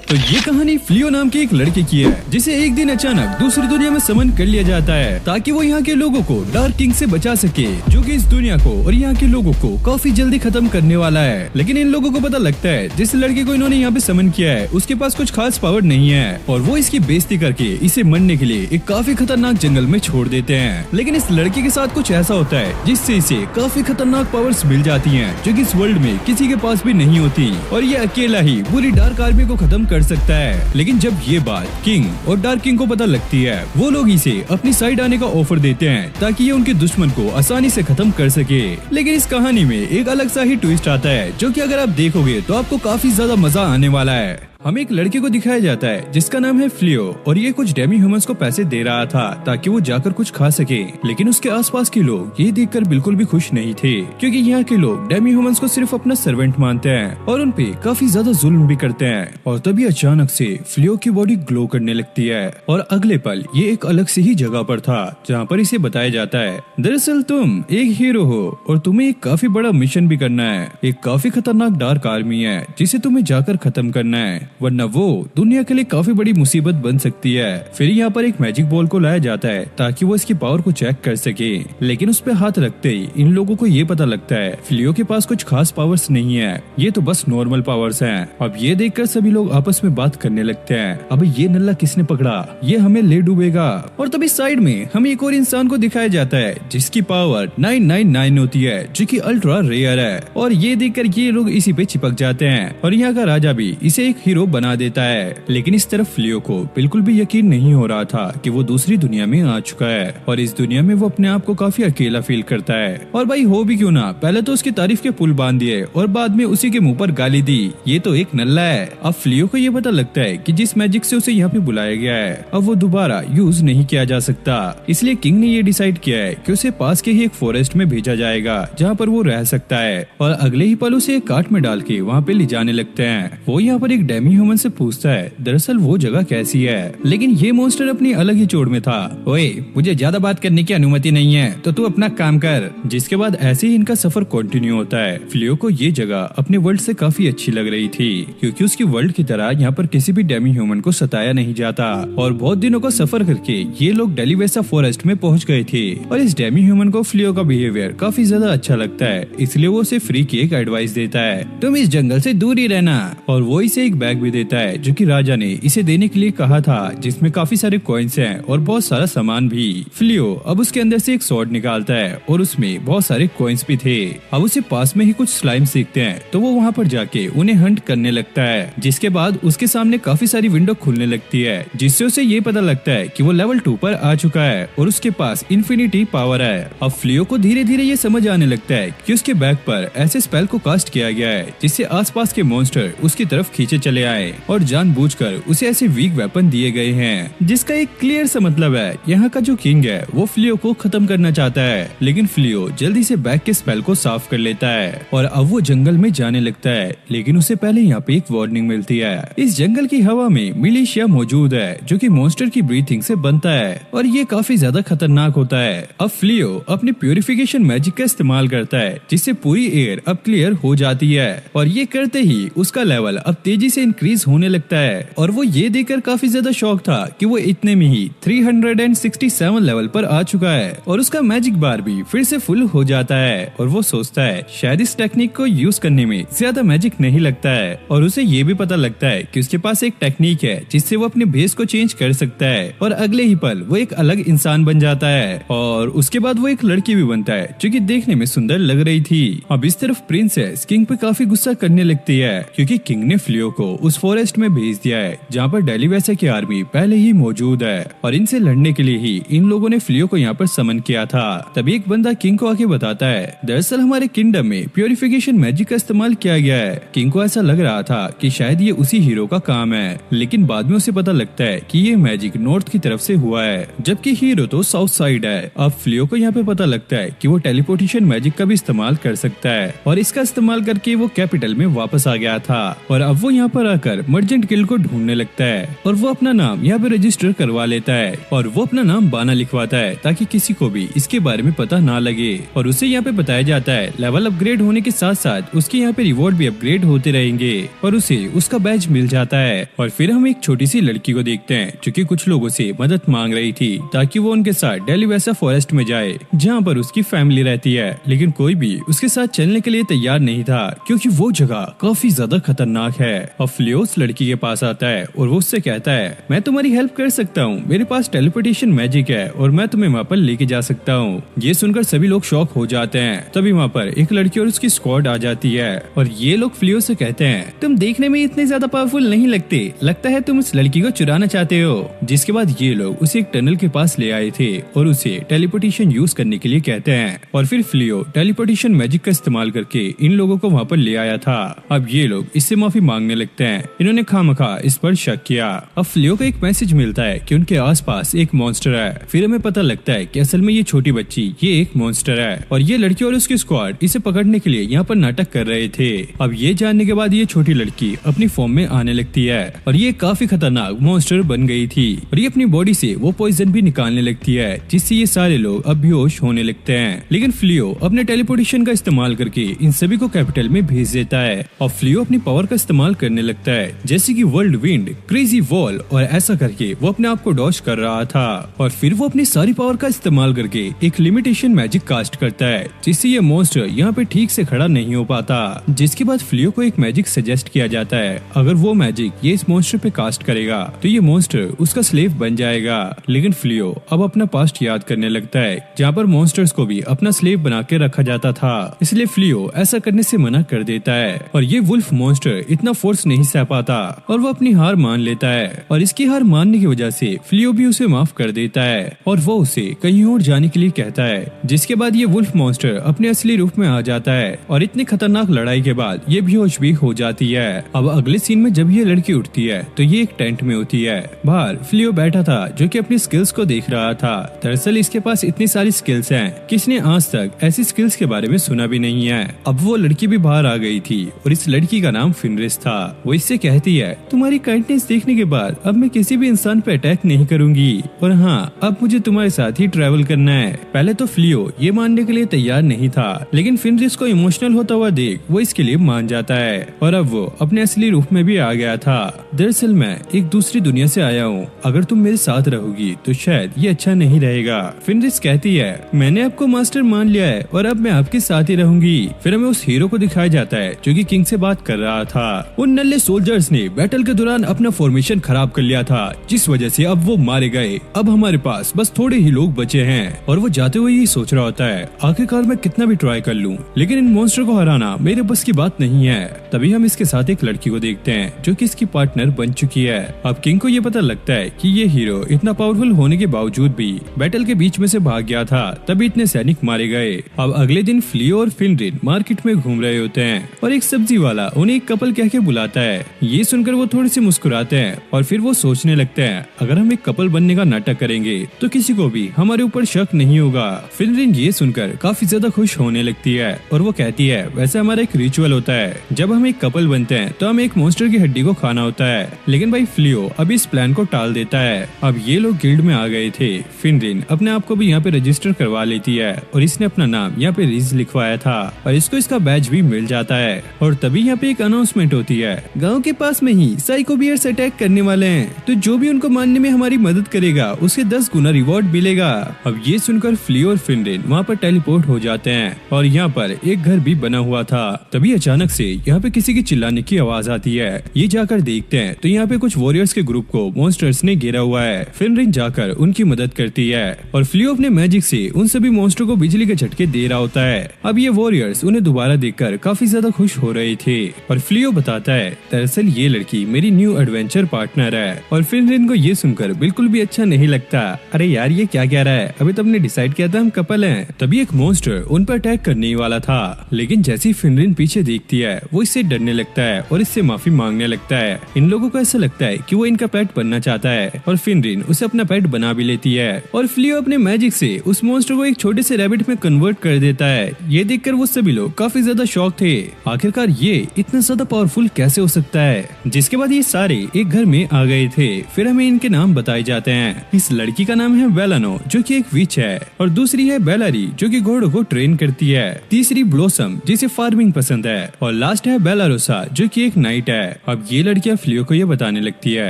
तो ये कहानी फ्लियो नाम के एक लड़के की है, जिसे एक दिन अचानक दूसरी दुनिया में समन कर लिया जाता है ताकि वो यहाँ के लोगों को डार्क किंग से बचा सके, जो कि इस दुनिया को और यहाँ के लोगों को काफी जल्दी खत्म करने वाला है। लेकिन इन लोगों को पता लगता है जिस लड़के को इन्होंने यहाँ पे समन किया है उसके पास कुछ खास पावर नहीं है और वो इसकी बेइज्जती करके इसे मरने के लिए एक काफी खतरनाक जंगल में छोड़ देते हैं। लेकिन इस लड़के के साथ कुछ ऐसा होता है जिससे इसे काफी खतरनाक पावर्स मिल जाती हैं, जो कि इस वर्ल्ड में किसी के पास भी नहीं होती और ये अकेला ही पूरी डार्क आर्मी को खत्म कर सकता है। लेकिन जब ये बात किंग और डार्क किंग को पता लगती है, वो लोग इसे अपनी साइड आने का ऑफर देते हैं ताकि ये उनके दुश्मन को आसानी से खत्म कर सके। लेकिन इस कहानी में एक अलग सा ही ट्विस्ट आता है, जो कि अगर आप देखोगे तो आपको काफी ज्यादा मजा आने वाला है। हमें एक लड़के को दिखाया जाता है जिसका नाम है फ्लियो और ये कुछ डेमी ह्यूमंस को पैसे दे रहा था ताकि वो जाकर कुछ खा सके। लेकिन उसके आसपास के लोग ये देखकर बिल्कुल भी खुश नहीं थे, क्योंकि यहाँ के लोग डेमी ह्यूमंस को सिर्फ अपना सर्वेंट मानते हैं और उन पे काफी ज्यादा जुल्म भी करते हैं। और तभी अचानक से फ्लियो की बॉडी ग्लो करने लगती है और अगले पल ये एक अलग से ही जगह पर था, जहाँ पर इसे बताया जाता है दरअसल तुम एक हीरो हो और तुम्हें एक काफी बड़ा मिशन भी करना है। एक काफी खतरनाक डार्क आर्मी है जिसे तुम्हें जाकर खत्म करना है, वरना वो दुनिया के लिए काफी बड़ी मुसीबत बन सकती है। फिर यहाँ पर एक मैजिक बॉल को लाया जाता है ताकि वो इसकी पावर को चेक कर सके। लेकिन उस पे हाथ रखते ही इन लोगों को ये पता लगता है फ्लियो के पास कुछ खास पावर्स नहीं है, ये तो बस नॉर्मल पावर्स हैं। अब ये देखकर सभी लोग आपस में बात करने लगते हैं, अब ये नल्ला किसने पकड़ा, ये हमें ले डूबेगा। और तभी साइड में हमें एक और इंसान को दिखाया जाता है जिसकी पावर 999 होती है, जो कि अल्ट्रा रेयर है। और ये देखकर ये लोग इसी पे चिपक जाते हैं और यहाँ का राजा भी इसे एक हीरो बना देता है। लेकिन इस तरफ फ्लियो को बिल्कुल भी यकीन नहीं हो रहा था कि वो दूसरी दुनिया में आ चुका है और इस दुनिया में वो अपने आप को काफी अकेला फील करता है। और भाई हो भी क्यों ना, पहले तो उसकी तारीफ के पुल बांध दिए और बाद में उसी के मुंह पर गाली दी, ये तो एक नल्ला है। अब फ्लियो को ये पता लगता है कि जिस मैजिक से उसे यहाँ पे बुलाया गया है अब वो दोबारा यूज नहीं किया जा सकता, इसलिए किंग ने ये डिसाइड किया है कि उसे पास के ही एक फॉरेस्ट में भेजा जाएगा जहाँ पर वो रह सकता है। और अगले ही पल उसे एक काट में डाल के वहाँ पे ले जाने लगते हैं। वो यहाँ पर एक डेमी ह्यूमन से पूछता है दरअसल वो जगह कैसी है, लेकिन ये मॉन्स्टर अपनी अलग ही चोट में था। ओए, मुझे ज्यादा बात करने की अनुमति नहीं है, तो तू अपना काम कर। जिसके बाद ऐसे ही इनका सफर कंटिन्यू होता है। फ्लियो को ये जगह अपने वर्ल्ड से काफी अच्छी लग रही थी, क्योंकि उसकी वर्ल्ड की तरह यहाँ पर किसी भी डेमी ह्यूमन को सताया नहीं जाता। और बहुत दिनों का सफर करके ये लोग डेलीवेसा फॉरेस्ट में पहुँच गए थे और इस डेमी ह्यूमन को फ्लियो का बिहेवियर काफी ज्यादा अच्छा लगता है, इसलिए वो उसे फ्री की एक एडवाइस देता है, तुम इस जंगल से दूर ही रहना। और वो इसे एक बैग भी देता है जो कि राजा ने इसे देने के लिए कहा था, जिसमें काफी सारे कॉइन्स हैं और बहुत सारा सामान भी। फ्लियो अब उसके अंदर से एक स्वॉर्ड निकालता है और उसमें बहुत सारे कॉइन्स भी थे। अब उसे पास में ही कुछ स्लाइम सीखते हैं तो वो वहाँ पर जाके उन्हें हंट करने लगता है, जिसके बाद उसके सामने काफी सारी विंडो खुलने लगती है, जिससे उसे ये पता लगता है कि वो लेवल 2 पर आ चुका है और उसके पास इन्फिनिटी पावर है। अब फ्लियो को धीरे धीरे ये समझ आने लगता है कि उसके बैग पर ऐसे स्पेल को कास्ट किया गया है जिससे आसपास के मॉन्स्टर उसकी तरफ खींचे चले आए और जानबूझकर उसे ऐसे वीक वेपन दिए गए हैं, जिसका एक क्लियर सा मतलब है यहाँ का जो किंग है वो फ्लियो को खत्म करना चाहता है। लेकिन फ्लियो जल्दी से बैग के स्पेल को साफ कर लेता है और अब वो जंगल में जाने लगता है। लेकिन उसे पहले यहाँ पे एक वार्निंग मिलती है, इस जंगल की हवा में मिलिशिया मौजूद है जो कि मॉन्स्टर की ब्रीथिंग से बनता है और ये काफी ज्यादा खतरनाक होता है। अब फ्लियो अपने प्यूरिफिकेशन मैजिक का इस्तेमाल करता है, जिससे पूरी एयर अब क्लियर हो जाती है और ये करते ही उसका लेवल अब तेजी से इंक्रीज होने लगता है। और वो ये देखकर काफी ज्यादा शॉक था कि वो इतने में ही 367 लेवल पर आ चुका है और उसका मैजिक बार भी फिर से फुल हो जाता है। और वो सोचता है शायद इस टेक्निक को यूज करने में ज्यादा मैजिक नहीं लगता है और उसे ये भी पता लगता है कि उसके पास एक टेक्निक है जिससे वो अपने भेस को चेंज कर सकता है और अगले ही पल वो एक अलग इंसान बन जाता है। और उसके बाद वो एक लड़की भी बनता है जो कि देखने में सुंदर लग रही थी। अब इस तरफ प्रिंसेस किंग पे काफी गुस्सा करने लगती है, क्योंकि किंग ने फ्लियो को उस फॉरेस्ट में भेज दिया है जहाँ पर डेलीवेसा की आर्मी पहले ही मौजूद है और इनसे लड़ने के लिए ही इन लोगों ने फ्लियो को यहाँ पर समन किया था। तभी एक बंदा किंग को आके बताता है दरअसल हमारे किंगडम में प्यूरिफिकेशन मैजिक का इस्तेमाल किया गया है। किंग को ऐसा लग रहा था कि शायद ये उसी हीरो का काम है, लेकिन बाद में उसे पता लगता है कि ये मैजिक नॉर्थ की तरफ से हुआ है, जबकि हीरो तो साउथ साइड है। अब फ्लियो को यहाँ पे पता लगता है कि वो टेलीपोर्टेशन मैजिक का भी इस्तेमाल कर सकता है और इसका इस्तेमाल करके वो कैपिटल में वापस आ गया था। और अब वो यहाँ पर जाकर मर्चेंट गिल्ड को ढूंढने लगता है और वो अपना नाम यहाँ पे रजिस्टर करवा लेता है और वो अपना नाम बाना लिखवाता है ताकि किसी को भी इसके बारे में पता ना लगे। और उसे यहाँ पे बताया जाता है लेवल अपग्रेड होने के साथ साथ उसके यहाँ पे रिवॉर्ड भी अपग्रेड होते रहेंगे और उसे उसका बैज मिल जाता है। और फिर हम एक छोटी सी लड़की को देखते हैं जो कि कुछ लोगों से मदद मांग रही थी ताकि वो उनके साथ डेलीवेसा फॉरेस्ट में जाए जहाँ पर उसकी फैमिली रहती है, लेकिन कोई भी उसके साथ चलने के लिए तैयार नहीं था क्योंकि वो जगह काफी ज्यादा खतरनाक है। और फ्लियो उस लड़की के पास आता है और वो उससे कहता है मैं तुम्हारी हेल्प कर सकता हूँ, मेरे पास टेलीपोर्टेशन मैजिक है और मैं तुम्हें वहाँ पर लेके जा सकता हूँ। ये सुनकर सभी लोग शॉक हो जाते हैं। तभी वहाँ पर एक लड़की और उसकी स्क्वाड आ जाती है और ये लोग फ्लियो से कहते हैं तुम देखने में इतने ज्यादा पावरफुल नहीं लगते, लगता है तुम उस लड़की को चुराना चाहते हो। जिसके बाद ये लोग उसे एक टनल के पास ले आए थे और उसे टेलीपोर्टेशन यूज करने के लिए कहते हैं और फिर फ्लियो टेलीपोर्टेशन मैजिक का इस्तेमाल करके इन लोगों को वहाँ पर ले आया था। अब ये लोग इससे माफी मांगने लगते हैं, इन्होंने खामखा इस पर शक किया। अब फ्लियो को एक मैसेज मिलता है कि उनके आसपास एक मॉन्स्टर है। फिर हमें पता लगता है कि असल में ये छोटी बच्ची ये एक मॉन्स्टर है और ये लड़की और उसकी स्क्वाड इसे पकड़ने के लिए यहाँ पर नाटक कर रहे थे। अब ये जानने के बाद ये छोटी लड़की अपनी फॉर्म में आने लगती है और ये काफी खतरनाक मॉन्स्टर बन गई थी और ये अपनी बॉडी से वो पॉइजन भी निकालने लगती है जिससे ये सारे लोग अब बेहोश होने लगते हैं। लेकिन फ्लियो अपने टेलीपोर्टेशन का इस्तेमाल करके इन सभी को कैपिटल में भेज देता है और फ्लियो अपनी पावर का इस्तेमाल करने लगता है जैसे कि वर्ल्ड विंड, क्रेजी वॉल और ऐसा करके वो अपने आप को डॉज कर रहा था। और फिर वो अपनी सारी पावर का इस्तेमाल करके एक लिमिटेशन मैजिक कास्ट करता है जिससे ये मॉन्स्टर यहाँ पे ठीक से खड़ा नहीं हो पाता। जिसके बाद फ्लियो को एक मैजिक सजेस्ट किया जाता है, अगर वो मैजिक ये इस मॉन्स्टर पे कास्ट करेगा तो ये मॉन्स्टर उसका स्लेव बन जाएगा। लेकिन फ्लियो अब अपना पास्ट याद करने लगता है जहाँ पर मॉन्स्टर्स को भी अपना स्लेव बना के रखा जाता था, इसलिए फ्लियो ऐसा करने से मना कर देता है और ये वुल्फ मॉन्स्टर इतना फोर्स नहीं सह पाता और वो अपनी हार मान लेता है। और इसकी हार मानने की वजह से फ्लियो भी उसे माफ कर देता है और वो उसे कहीं और जाने के लिए कहता है। जिसके बाद ये वुल्फ मॉन्स्टर अपने असली रूप में आ जाता है और इतनी खतरनाक लड़ाई के बाद ये बेहोश भी हो जाती है। अब अगले सीन में जब ये लड़की उठती है तो ये एक टेंट में होती है। बाहर फ्लियो बैठा था जो कि अपनी स्किल्स को देख रहा था। दरअसल इसके पास इतनी सारी स्किल्स हैं कि इसने आज तक ऐसी स्किल्स के बारे में सुना भी नहीं है। अब वो लड़की भी बाहर आ गई थी और इस लड़की का नाम फिनरिस था। वो इससे कहती है तुम्हारी काइंडनेस देखने के बाद अब मैं किसी भी इंसान पे अटैक नहीं करूंगी और हाँ अब मुझे तुम्हारे साथ ही ट्रैवल करना है। पहले तो फ्लियो ये मानने के लिए तैयार नहीं था लेकिन फिनरिस को इमोशनल होता हुआ देख वो इसके लिए मान जाता है और अब वो अपने असली रूप में भी आ गया था। दरअसल मैं एक दूसरी दुनिया से आया हूँ, अगर तुम मेरे साथ रहोगी तो शायद ये अच्छा नहीं रहेगा। फिनरिस कहती है मैंने आपको मास्टर मान लिया है और अब मैं आपके साथ ही रहूंगी। फिर हमें उस हीरो को दिखाया जाता है जो कि किंग से बात कर रहा था। उन नल्ले सोल्जर्स ने बैटल के दौरान अपना फॉर्मेशन खराब कर लिया था जिस वजह से अब वो मारे गए। अब हमारे पास बस थोड़े ही लोग बचे हैं और वो जाते हुए ये सोच रहा होता है आखिरकार मैं कितना भी ट्राई कर लूं लेकिन इन मॉन्स्टर को हराना मेरे बस की बात नहीं है। तभी हम इसके साथ एक लड़की को देखते हैं जो कि इसकी पार्टनर बन चुकी है। अब किंग को ये पता लगता है कि ये हीरो इतना पावरफुल होने के बावजूद भी बैटल के बीच में से भाग गया था, तभी इतने सैनिक मारे गए। अब अगले दिन फ्लियो और फिनरिन मार्केट में घूम रहे होते हैं और एक सब्जी वाला उन्हें एक कपल कह के बुलाता है। ये सुनकर वो थोड़ी सी मुस्कुराते हैं और फिर वो सोचने लगते हैं अगर हम एक कपल बनने का नाटक करेंगे तो किसी को भी हमारे ऊपर शक नहीं होगा। फिनरिन ये सुनकर काफी ज्यादा खुश होने लगती है और वो कहती है वैसे हमारा एक रिचुअल होता है, जब हम एक कपल बनते हैं तो हमें एक मॉन्स्टर की हड्डी को खाना होता है। लेकिन भाई फ्लियो अब इस प्लान को टाल देता है। अब ये लोग गिल्ड में आ गए थे। फिनरिन अपने आप को भी यहाँ पे रजिस्टर करवा लेती है और इसने अपना नाम यहाँ पे रिज लिखवाया था और इसको इसका बैज भी मिल जाता है। और तभी यहाँ पे एक अनाउंसमेंट होती है, गाँव के पास में ही साइको बियर्स अटैक करने वाले हैं, तो जो भी उनको मारने में हमारी मदद करेगा उसे 10 गुना रिवॉर्ड मिलेगा। अब ये सुनकर फ्लियो और फिनरिन वहाँ पर टेलीपोर्ट हो जाते हैं और यहाँ पर एक घर भी बना हुआ था। तभी अचानक से यहाँ पे किसी की चिल्लाने की आवाज आती है। ये जाकर देखते हैं तो यहाँ पे कुछ वॉरियर्स के ग्रुप को मॉन्स्टर्स ने घेरा हुआ है। फिनरिन जाकर उनकी मदद करती है और फ्लियो अपने मैजिक से उन सभी मॉन्स्टर को बिजली के झटके दे रहा होता है। अब ये वॉरियर्स उन्हें दोबारा देखकर काफी ज्यादा खुश हो रहे थे और फ्लियो बताता है दरअसल ये लड़की मेरी न्यू एडवेंचर पार्टनर है। और फिनरिन को ये सुनकर बिल्कुल भी अच्छा नहीं लगता। अरे यार ये क्या कह रहा है, अभी तो हमने डिसाइड किया था हम कपल हैं। तभी एक मॉन्स्टर उन पर अटैक करने वाला था लेकिन जैसी फिनरिन पीछे देखती है वो इससे डरने लगता है और इससे माफी मांगने लगता है। इन लोगों को ऐसा लगता है कि वो इनका पेट बनना चाहता है और फिनरिन उसे अपना पेट बना भी लेती है और फ्लियो अपने मैजिक से उस मॉन्स्टर को एक छोटे से रैबिट में कन्वर्ट कर देता है। ये देखकर वो सभी लोग काफी ज्यादा शॉक थे, आखिरकार ये इतना ज्यादा पावरफुल कैसे हो सकता है। जिसके बाद ये सारे एक घर में आ गए थे। फिर हमें इनके नाम बताए जाते हैं। इस लड़की का नाम है बेलानो जो कि एक विच है, और दूसरी है बेलारी जो कि घोड़ों को ट्रेन करती है, तीसरी ब्लॉसम जिसे फार्मिंग पसंद है, और लास्ट है बेलारोसा जो कि एक नाइट है। अब ये लड़कियां फ्लियो को ये बताने लगती है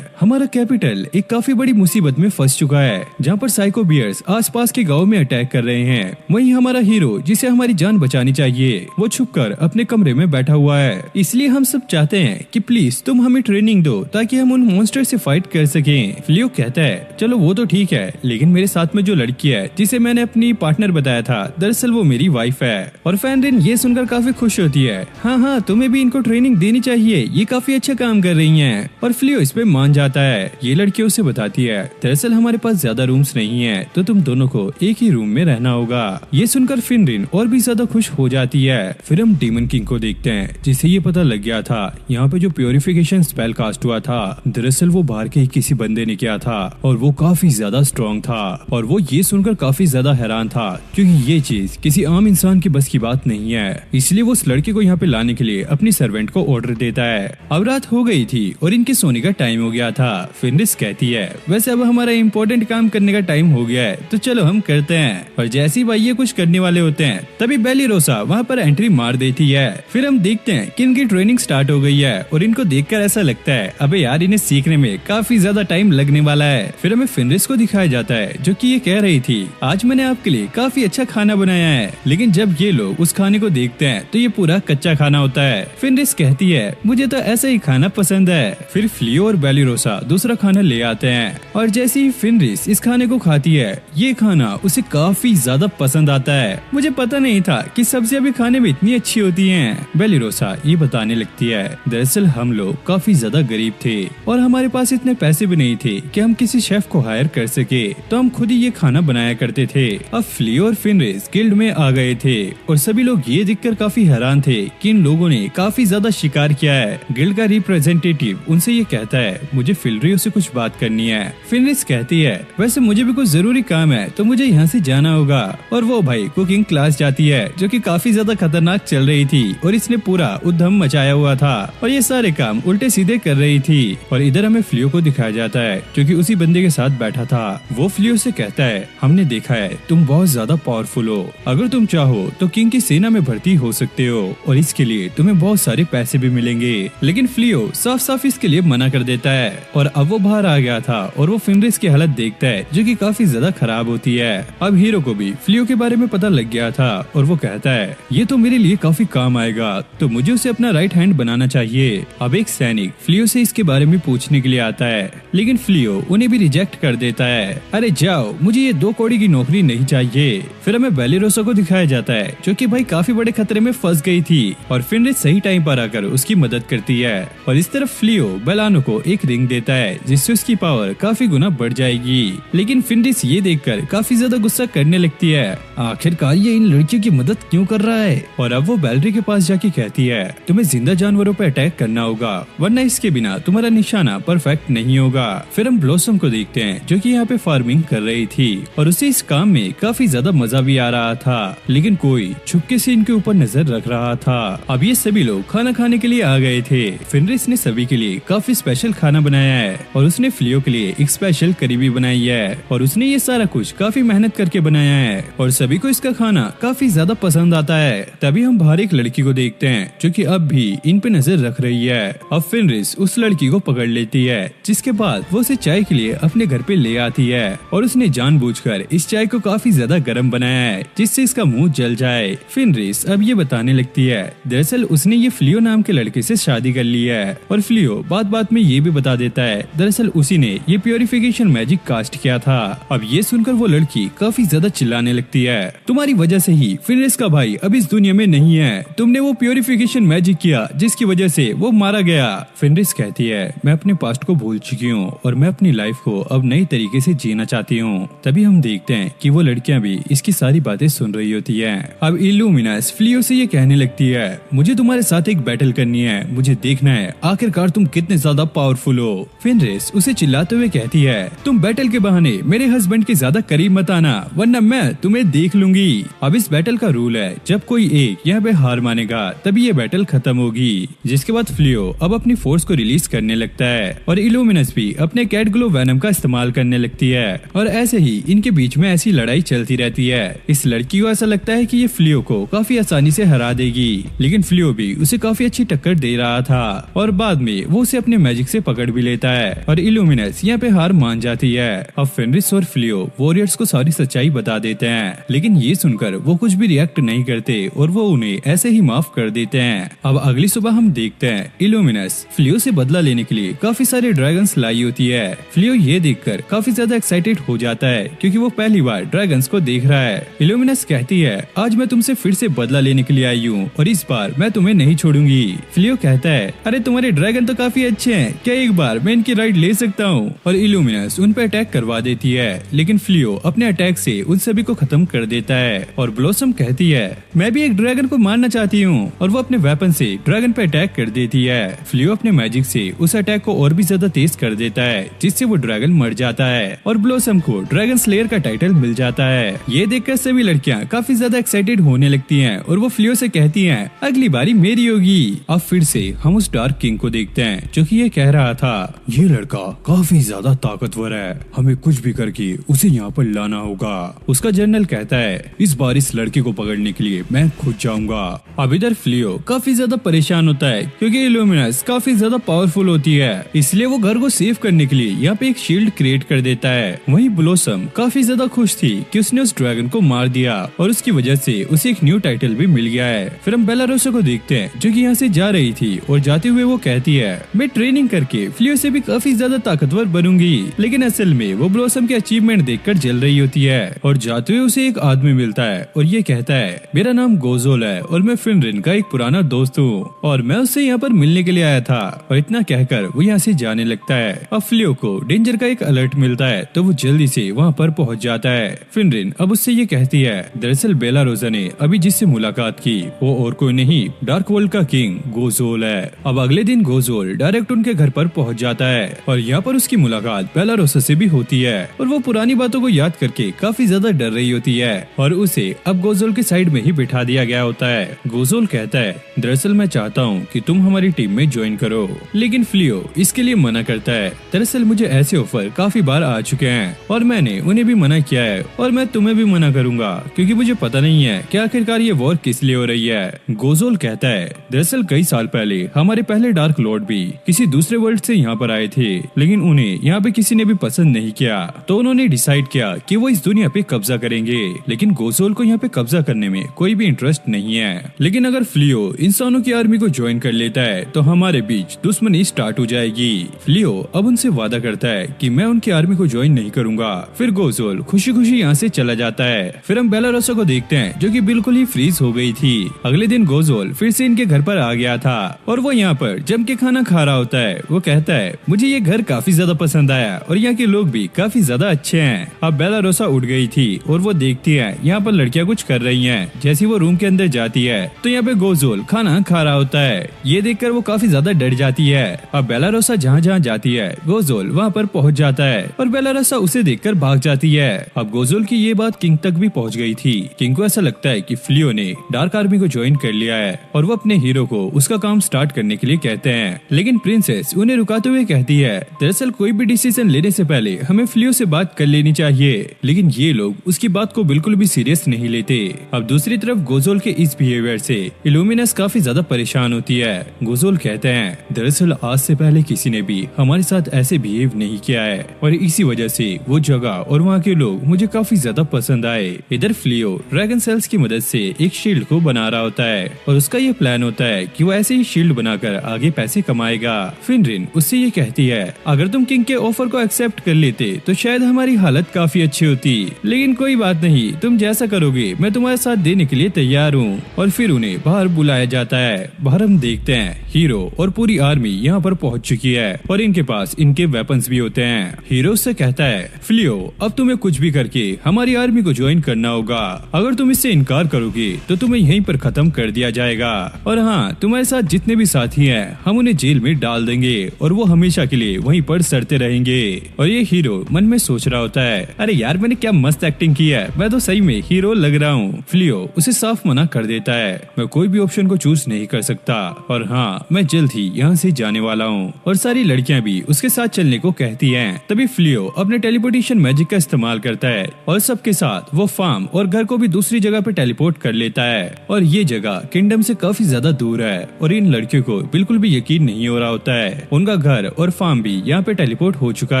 हमारा कैपिटल एक काफी बड़ी मुसीबत में फंस चुका है, जहाँ पर साइको बियर्स आसपास के गाँव में अटैक कर रहे हैं। वहीं हमारा हीरो जिसे हमारी जान बचानी चाहिए वो छुपकर अपने कमरे में बैठा हुआ है। इसलिए हम सब चाहते हैं कि प्लीज तुम हमें ट्रेनिंग दो ताकि हम उन मॉन्स्टर से फाइट कर सकें। फ्लियो कहता है चलो वो तो ठीक है, लेकिन मेरे साथ में जो लड़की है जिसे मैंने अपनी पार्टनर बताया था, दरअसल वो मेरी वाइफ है। और फैनरिन ये सुनकर काफी खुश होती है। हाँ तुम्हें भी इनको ट्रेनिंग देनी चाहिए, ये काफी अच्छा काम कर रही है। और फ्लियो इस पे मान जाता है। ये लड़की उसे बताती है दरअसल हमारे पास ज्यादा रूम्स नहीं है, तो तुम दोनों को एक ही रूम में रहना होगा। ये सुनकर फेनरिन और भी ज्यादा खुश हो जाती है। फिर हम डीमन किंग को देखते हैं जिसे ये पता लग गया था यहाँ पे जो प्योरिफिकेशन स्पेल कास्ट हुआ था, दरअसल वो बाहर के ही किसी बंदे ने किया था, और वो काफी ज्यादा स्ट्रॉन्ग था। और वो ये सुनकर काफी ज्यादा हैरान था क्योंकि ये चीज किसी आम इंसान की बस की बात नहीं है। इसलिए वो उस लड़के को यहाँ पे लाने के लिए अपनी सर्वेंट को ऑर्डर देता है। अब रात हो गई थी और इनके सोने का टाइम हो गया था। फेनरिस कहती है वैसे अब हमारा इम्पोर्टेंट काम करने का टाइम हो गया है, तो चलो हम करते हैं। और जैसे ही भाई ये कुछ करने वाले होते हैं तभी बेलिरोसा वहाँ पर एंट्री मार देती है। फिर हम देखते हैं कि इनकी ट्रेनिंग स्टार्ट हो गई है, और इनको देखकर ऐसा लगता है अबे यार इन्हें सीखने में काफी ज्यादा टाइम लगने वाला है। फिर हमें फेनरिस को दिखाया जाता है जो कि ये कह रही थी आज मैंने आपके लिए काफी अच्छा खाना बनाया है, लेकिन जब ये लोग उस खाने को देखते हैं तो ये पूरा कच्चा खाना होता है। फेनरिस कहती है मुझे तो ऐसा ही खाना पसंद है। फिर फ्लियो और बेलिरोसा दूसरा खाना ले आते हैं, और जैसे ही फेनरिस इस खाने को खाती है ये खाना उसे काफी ज्यादा पसंद आता है। मुझे पता नहीं था कि सब्जियां भी खाने में इतनी अच्छी होती हैं। बेलिरोसा ये बताने लगती है दरअसल हम लोग काफी ज्यादा गरीब थे और हमारे पास इतने पैसे भी नहीं थे कि हम किसी शेफ को हायर कर सके, तो हम खुद ही ये खाना बनाया करते थे। अब फ्लियो और फेनरिस गिल्ड में आ गए थे और सभी लोग ये देखकर काफी हैरान थे कि इन लोगों ने काफी ज्यादा शिकार किया है। गिल्ड का रिप्रेजेंटेटिव उनसे ये कहता है मुझे फिलरियो से कुछ बात करनी है। फेनरिस कहती है वैसे मुझे भी कुछ जरूरी काम है तो मुझे यहाँ से जाना होगा। और वो भाई कुकिंग क्लास जाती है जो कि काफी ज्यादा खतरनाक चल रही थी, और इसने पूरा उद्यम मचाया हुआ था और ये सारे काम उल्टे सीधे कर रही थी। और इधर हमें फ्लियो को दिखाया जाता है जो कि उसी बंदे के साथ बैठा था। वो फ्लियो से कहता है हमने देखा है तुम बहुत ज्यादा पावरफुल हो, अगर तुम चाहो तो किंग की सेना में भर्ती हो सकते हो और इसके लिए तुम्हें बहुत सारे पैसे भी मिलेंगे। लेकिन फ्लियो साफ साफ इसके लिए मना कर देता है। और अब वो बाहर आ गया था और वो फेनरिस की हालत देखता है जो कि काफी ज्यादा खराब होती है। अब हीरो को भी फ्लियो के बारे में पता लग गया था और वो कहता है ये तो मेरे लिए काफी काम आएगा, तो मुझे उसे अपना राइट हैंड बनाना चाहिए। अब एक सैनिक फ्लियो से इसके बारे में पूछने के लिए आता है, लेकिन फ्लियो उन्हें भी रिजेक्ट कर देता है। अरे जाओ, मुझे ये 2 कौड़ी की नौकरी नहीं चाहिए। फिर हमें बेलिरोसा को दिखाया जाता है जो कि भाई काफी बड़े खतरे में फंस गई थी और फेनरिस सही टाइम पर आकर उसकी मदद करती है। और इस तरफ फ्लियो बेलानो को एक रिंग देता है जिससे उसकी पावर काफी गुना बढ़ जाएगी। लेकिन फेनरिस ये देखकर काफी ज्यादा गुस्सा करने लगती है, आखिरकार ये इन लड़कियों की मदद क्यों कर रहा है। और अब वो बेलरी के पास जाके कहती है तुम्हें जिंदा जानवरों पर अटैक करना होगा, वरना इसके बिना तुम्हारा निशाना परफेक्ट नहीं होगा। फिर हम ब्लॉसम को देखते हैं जो कि यहाँ पे फार्मिंग कर रही थी और उसे इस काम में काफी ज्यादा मजा भी आ रहा था, लेकिन कोई छुपके से इनके ऊपर नजर रख रहा था। अब ये सभी लोग खाना खाने के लिए आ गए थे। फेनरिस ने सभी के लिए काफी स्पेशल खाना बनाया है और उसने फ्लियो के लिए एक स्पेशल करी भी बनाई है और उसने ये सारा कुछ काफी मेहनत करके बनाया है और सभी को इसका खाना काफी ज्यादा पसंद आता है। तभी हम बाहर एक लड़की को देखते हैं जो कि अब भी इन पे नजर रख रही है। अब फेनरिस उस लड़की को पकड़ लेती है, जिसके बाद वो उसे चाय के लिए अपने घर पे ले आती है और उसने जानबूझकर इस चाय को काफी ज्यादा गर्म बनाया है जिससे इसका मुंह जल जाए। फेनरिस अब ये बताने लगती है दरअसल उसने ये फ्लियो नाम के लड़के से शादी कर ली है और फ्लियो बात बात में ये भी बता देता है दरअसल उसी ने ये प्योरिफिकेशन मैजिक कास्ट किया था। अब ये सुनकर वो लड़की काफी ज्यादा चिल्लाने लगती है, तुम्हारी वजह से ही फेनरिस का भाई अब इस दुनिया में नहीं है, तुमने वो प्योरिफिकेशन मैजिक किया जिसकी वजह से वो मारा गया। फेनरिस कहती है मैं अपने पास्ट को भूल चुकी हूँ और मैं अपनी लाइफ को अब नई तरीके से जीना चाहती हूँ। तभी हम देखते हैं कि वो लड़कियां भी इसकी सारी बातें सुन रही होती है। अब इल्यूमिनस फ्लियो से ये कहने लगती है मुझे तुम्हारे साथ एक बैटल करनी है, मुझे देखना है आखिरकार तुम कितने ज्यादा पावरफुल हो। फेनरिस उसे चिल्लाते हुए कहती है तुम बैटल के बहाने मेरे हस्बैंड के ज्यादा करीब मत आना वरना मैं तुम्हें देख लूंगी। अब इस बैटल का रूल है जब कोई एक यहाँ पे हार मानेगा तभी ये बैटल खत्म होगी। जिसके बाद फ्लियो अब अपनी फोर्स को रिलीज करने लगता है और इल्यूमिनस भी अपने कैट ग्लो वेनम का इस्तेमाल करने लगती है और ऐसे ही इनके बीच में ऐसी लड़ाई चलती रहती है। इस लड़की को ऐसा लगता है कि ये फ्लियो को काफी आसानी से हरा देगी, लेकिन फ्लियो भी उसे काफी अच्छी टक्कर दे रहा था और बाद में वो उसे अपने मैजिक से पकड़ भी लेता है और इल्यूमिनस यहाँ पे हार मान जाती है। अब फेनरिस और फ्लियो वॉरियर्स को सारी सच्चाई बता देते हैं, लेकिन ये सुनकर वो कुछ भी रिएक्ट नहीं करते और वो उन्हें ऐसे ही माफ कर देते हैं। अब अगली सुबह हम देखते हैं इल्यूमिनस फ्लियो से बदला लेने के लिए काफी सारे ड्रैगन्स लाई होती है। फ्लियो ये देखकर काफी ज्यादा एक्साइटेड हो जाता है क्योंकि वो पहली बार ड्रैगन्स को देख रहा है। इल्यूमिनस कहती है, आज मैं तुमसे फिर से बदला लेने के लिए आई हूँ और इस बार मैं तुम्हें नहीं छोड़ूंगी। फ्लियो कहता है, अरे तुम्हारे ड्रैगन तो काफी अच्छे हैं, क्या एक बार मैं इनकी राइड ले सकता हूँ? और इल्यूमिनस उन पर अटैक करवा देती है, लेकिन फ्लियो अपने अटैक से उन सभी को खत्म कर देता है। और ब्लॉसम कहती है, मैं भी एक ड्रैगन को मारना चाहती हूँ, और वो अपने वेपन से ड्रैगन पे अटैक कर देती है। फ्लियो अपने मैजिक से उस अटैक को और भी ज्यादा तेज कर देता है, जिससे वो ड्रैगन मर जाता है और ब्लॉसम को ड्रैगन स्लेयर का टाइटल मिल जाता है। ये देखकर सभी लड़कियां काफी ज्यादा एक्साइटेड होने लगती हैं और वो फ्लियो से कहती हैं, अगली बारी मेरी होगी। अब फिर से हम उस डार्क किंग को देखते हैं जो कि ये कह रहा था, ये लड़का काफी ज्यादा ताकतवर है, हमें कुछ भी करके उसे यहाँ पर लाना होगा। उसका जनरल कहता है, इस बार इस लड़के को पकड़ने के लिए मैं खुद जाऊंगा। अब इधर फ्लियो काफी ज्यादा परेशान होता है क्योंकि इल्यूमिनस काफी ज्यादा पावरफुल होती है, इसलिए वो घर को सेव करने के लिए यहाँ पे एक शील्ड क्रिएट कर देता है। वहीं ब्लॉसम काफी ज्यादा खुश थी कि उसने उस ड्रैगन को मार दिया और उसकी वजह से उसे एक न्यू टाइटल भी मिल गया है। फिर हम बेलारोसा को देखते हैं जो कि यहाँ से जा रही थी और जाते हुए वो कहती है, मैं ट्रेनिंग करके फ्लियो से भी काफी ज्यादा ताकतवर बनूंगी, लेकिन असल में वो ब्लॉसम के अचीवमेंट देखकर जल रही होती है। और जाते हुए उसे एक आदमी मिलता है और ये कहता है, मेरा नाम गोजोल है और मैं फिनरिन का एक पुराना दोस्त हूँ और मैं उससे यहाँ पर मिलने के लिए आया था। और इतना कहकर वो यहाँ से जाने लगता है। अब फ्लियो को डेंजर का एक अलर्ट मिलता है तो वो जल्दी से वहाँ पर पहुँच जाता है। फिनरिन अब उससे ये कहती है, दरअसल बेलारोसा ने अभी जिससे मुलाकात की वो और कोई नहीं, डार्क वर्ल्ड का किंग गोजोल है। अब अगले दिन गोजोल डायरेक्ट उनके घर पर पहुँच जाता है और यहाँ पर उसकी मुलाकात बेलारोसा से भी होती है और वो पुरानी बातों को याद करके काफी ज्यादा डर रही होती है और उसे अब गोजोल के साइड में ही बिठा दिया गया होता है। गोजोल कहता है, दरअसल मैं चाहता हूँ कि तुम हमारी टीम में ज्वाइन करो, लेकिन फ्लियो इसके लिए मना करता है। दरअसल मुझे ऐसे ऑफर काफी बार आ चुके हैं और मैंने उन्हें भी मना किया है और मैं तुम्हें भी मना करूंगा क्योंकि मुझे पता नहीं है कि आखिरकार ये वॉर किस लिए हो रही है। गोजोल कहता है, दरअसल कई साल पहले हमारे पहले डार्क लॉर्ड भी किसी दूसरे वर्ल्ड से यहाँ पर आए थे, लेकिन उन्हें यहाँ पे किसी ने भी पसंद नहीं किया, तो उन्होंने डिसाइड किया कि वो इस दुनिया पे कब्जा करेंगे। लेकिन गोजोल को यहाँ पे कब्जा करने में कोई भी इंटरेस्ट नहीं है, लेकिन अगर फ्लियो इंसानों की आर्मी को ज्वाइन कर लेता है तो हमारे बीच दुश्मनी स्टार्ट हो जाएगी। फ्लियो अब उनसे वादा करता है कि मैं उनकी आर्मी को ज्वाइन नहीं करूंगा। फिर गोजोल खुशी खुशी यहाँ से चला जाता है। फिर हम बेलारोसा को देखते हैं जो कि बिल्कुल ही फ्रीज हो गई थी। अगले दिन गोजोल फिर से इनके घर पर आ गया था और वो यहाँ पर जम के खाना खा रहा होता है। वो कहता है, मुझे ये घर काफी ज्यादा पसंद आया और यहाँ के लोग भी काफी ज्यादा अच्छे हैं। अब बेलारोसा उठ गई थी और वो देखती है यहाँ पर लड़कियां कुछ कर रही हैं। जैसे वो रूम के अंदर जाती है तो यहाँ पे गोजोल खाना खा रहा होता है। ये देखकर वो काफी ज्यादा डर जाती है। अब बेलारोसा जहाँ जहाँ जाती है गोजोल वहाँ पर पहुँच जाता है और बेलारोसा उसे देखकर भाग जाती है। अब गोजोल की ये बात किंग तक भी पहुँच गई थी। किंग को ऐसा लगता है कि फ्लियो ने डार्क आर्मी को ज्वाइन कर लिया है और वो अपने हीरो को उसका काम स्टार्ट करने के लिए कहते हैं, लेकिन प्रिंसेस उन्हें रुकाते हुए कहती है, दरअसल कोई भी डिसीजन लेने से पहले हमें फ्लियो से बात कर लेनी चाहिए। लेकिन ये लोग उसकी बात को बिल्कुल भी सीरियस नहीं लेते। अब दूसरी तरफ गोजोल के इस बिहेवियर से इल्यूमिनस काफी ज्यादा परेशान होती है। गोजोल कहते हैं, दरअसल आज से पहले किसी ने भी हमारे साथ ऐसे बिहेव नहीं किया है और इसी वजह से वो जगह और वहाँ के लोग मुझे काफी ज्यादा पसंद आए। इधर फ्लियो ड्रैगन सेल्स की मदद से एक शील्ड को बना रहा होता है और उसका ये प्लान होता है कि वो ऐसे ही शील्ड बनाकर आगे पैसे कमाएगा। फिनरिन उससे ये कहती है, अगर तुम किंग के ऑफर को एक्सेप्ट कर लेते तो शायद हमारी हालत काफी अच्छी होती, लेकिन कोई बात नहीं, तुम जैसा करोगे मैं तुम्हारे साथ देने के लिए तैयार हूँ। और फिर उन्हें बाहर बुलाया जाता है। बाहर हम देखते हैं हीरो और पूरी आर्मी यहाँ पर पहुँच चुकी है और इनके पास इनके वेपन्स भी होते हैं। हीरो से कहता है, फ्लियो अब तुम्हें कुछ भी करके हमारी आर्मी को ज्वाइन करना होगा। अगर तुम इससे इनकार करोगे तो तुम्हें यहीं पर खत्म कर दिया जाएगा और हाँ, तुम्हारे साथ जितने भी साथी हैं हम उन्हें जेल में डाल देंगे और वो हमेशा के लिए वहीं पर सड़ते रहेंगे। और ये हीरो मन में सोच रहा होता है, अरे यार मैंने क्या मस्त एक्टिंग की है, मैं तो सही में हीरो लग रहा हूँ। फ्लियो उसे साफ मना कर देता है, मैं कोई भी ऑप्शन को चूज नहीं कर सकता और हाँ हाँ मैं जल्द ही यहाँ से जाने वाला हूँ। और सारी लड़कियाँ भी उसके साथ चलने को कहती हैं। तभी फ्लियो अपने टेलीपोर्टेशन मैजिक का इस्तेमाल करता है और सबके साथ वो फार्म और घर को भी दूसरी जगह पे टेलीपोर्ट कर लेता है। और ये जगह किंगडम से काफी ज्यादा दूर है और इन लड़कियों को बिल्कुल भी यकीन नहीं हो रहा होता है। उनका घर और फार्म भी यहाँ पे टेलीपोर्ट हो चुका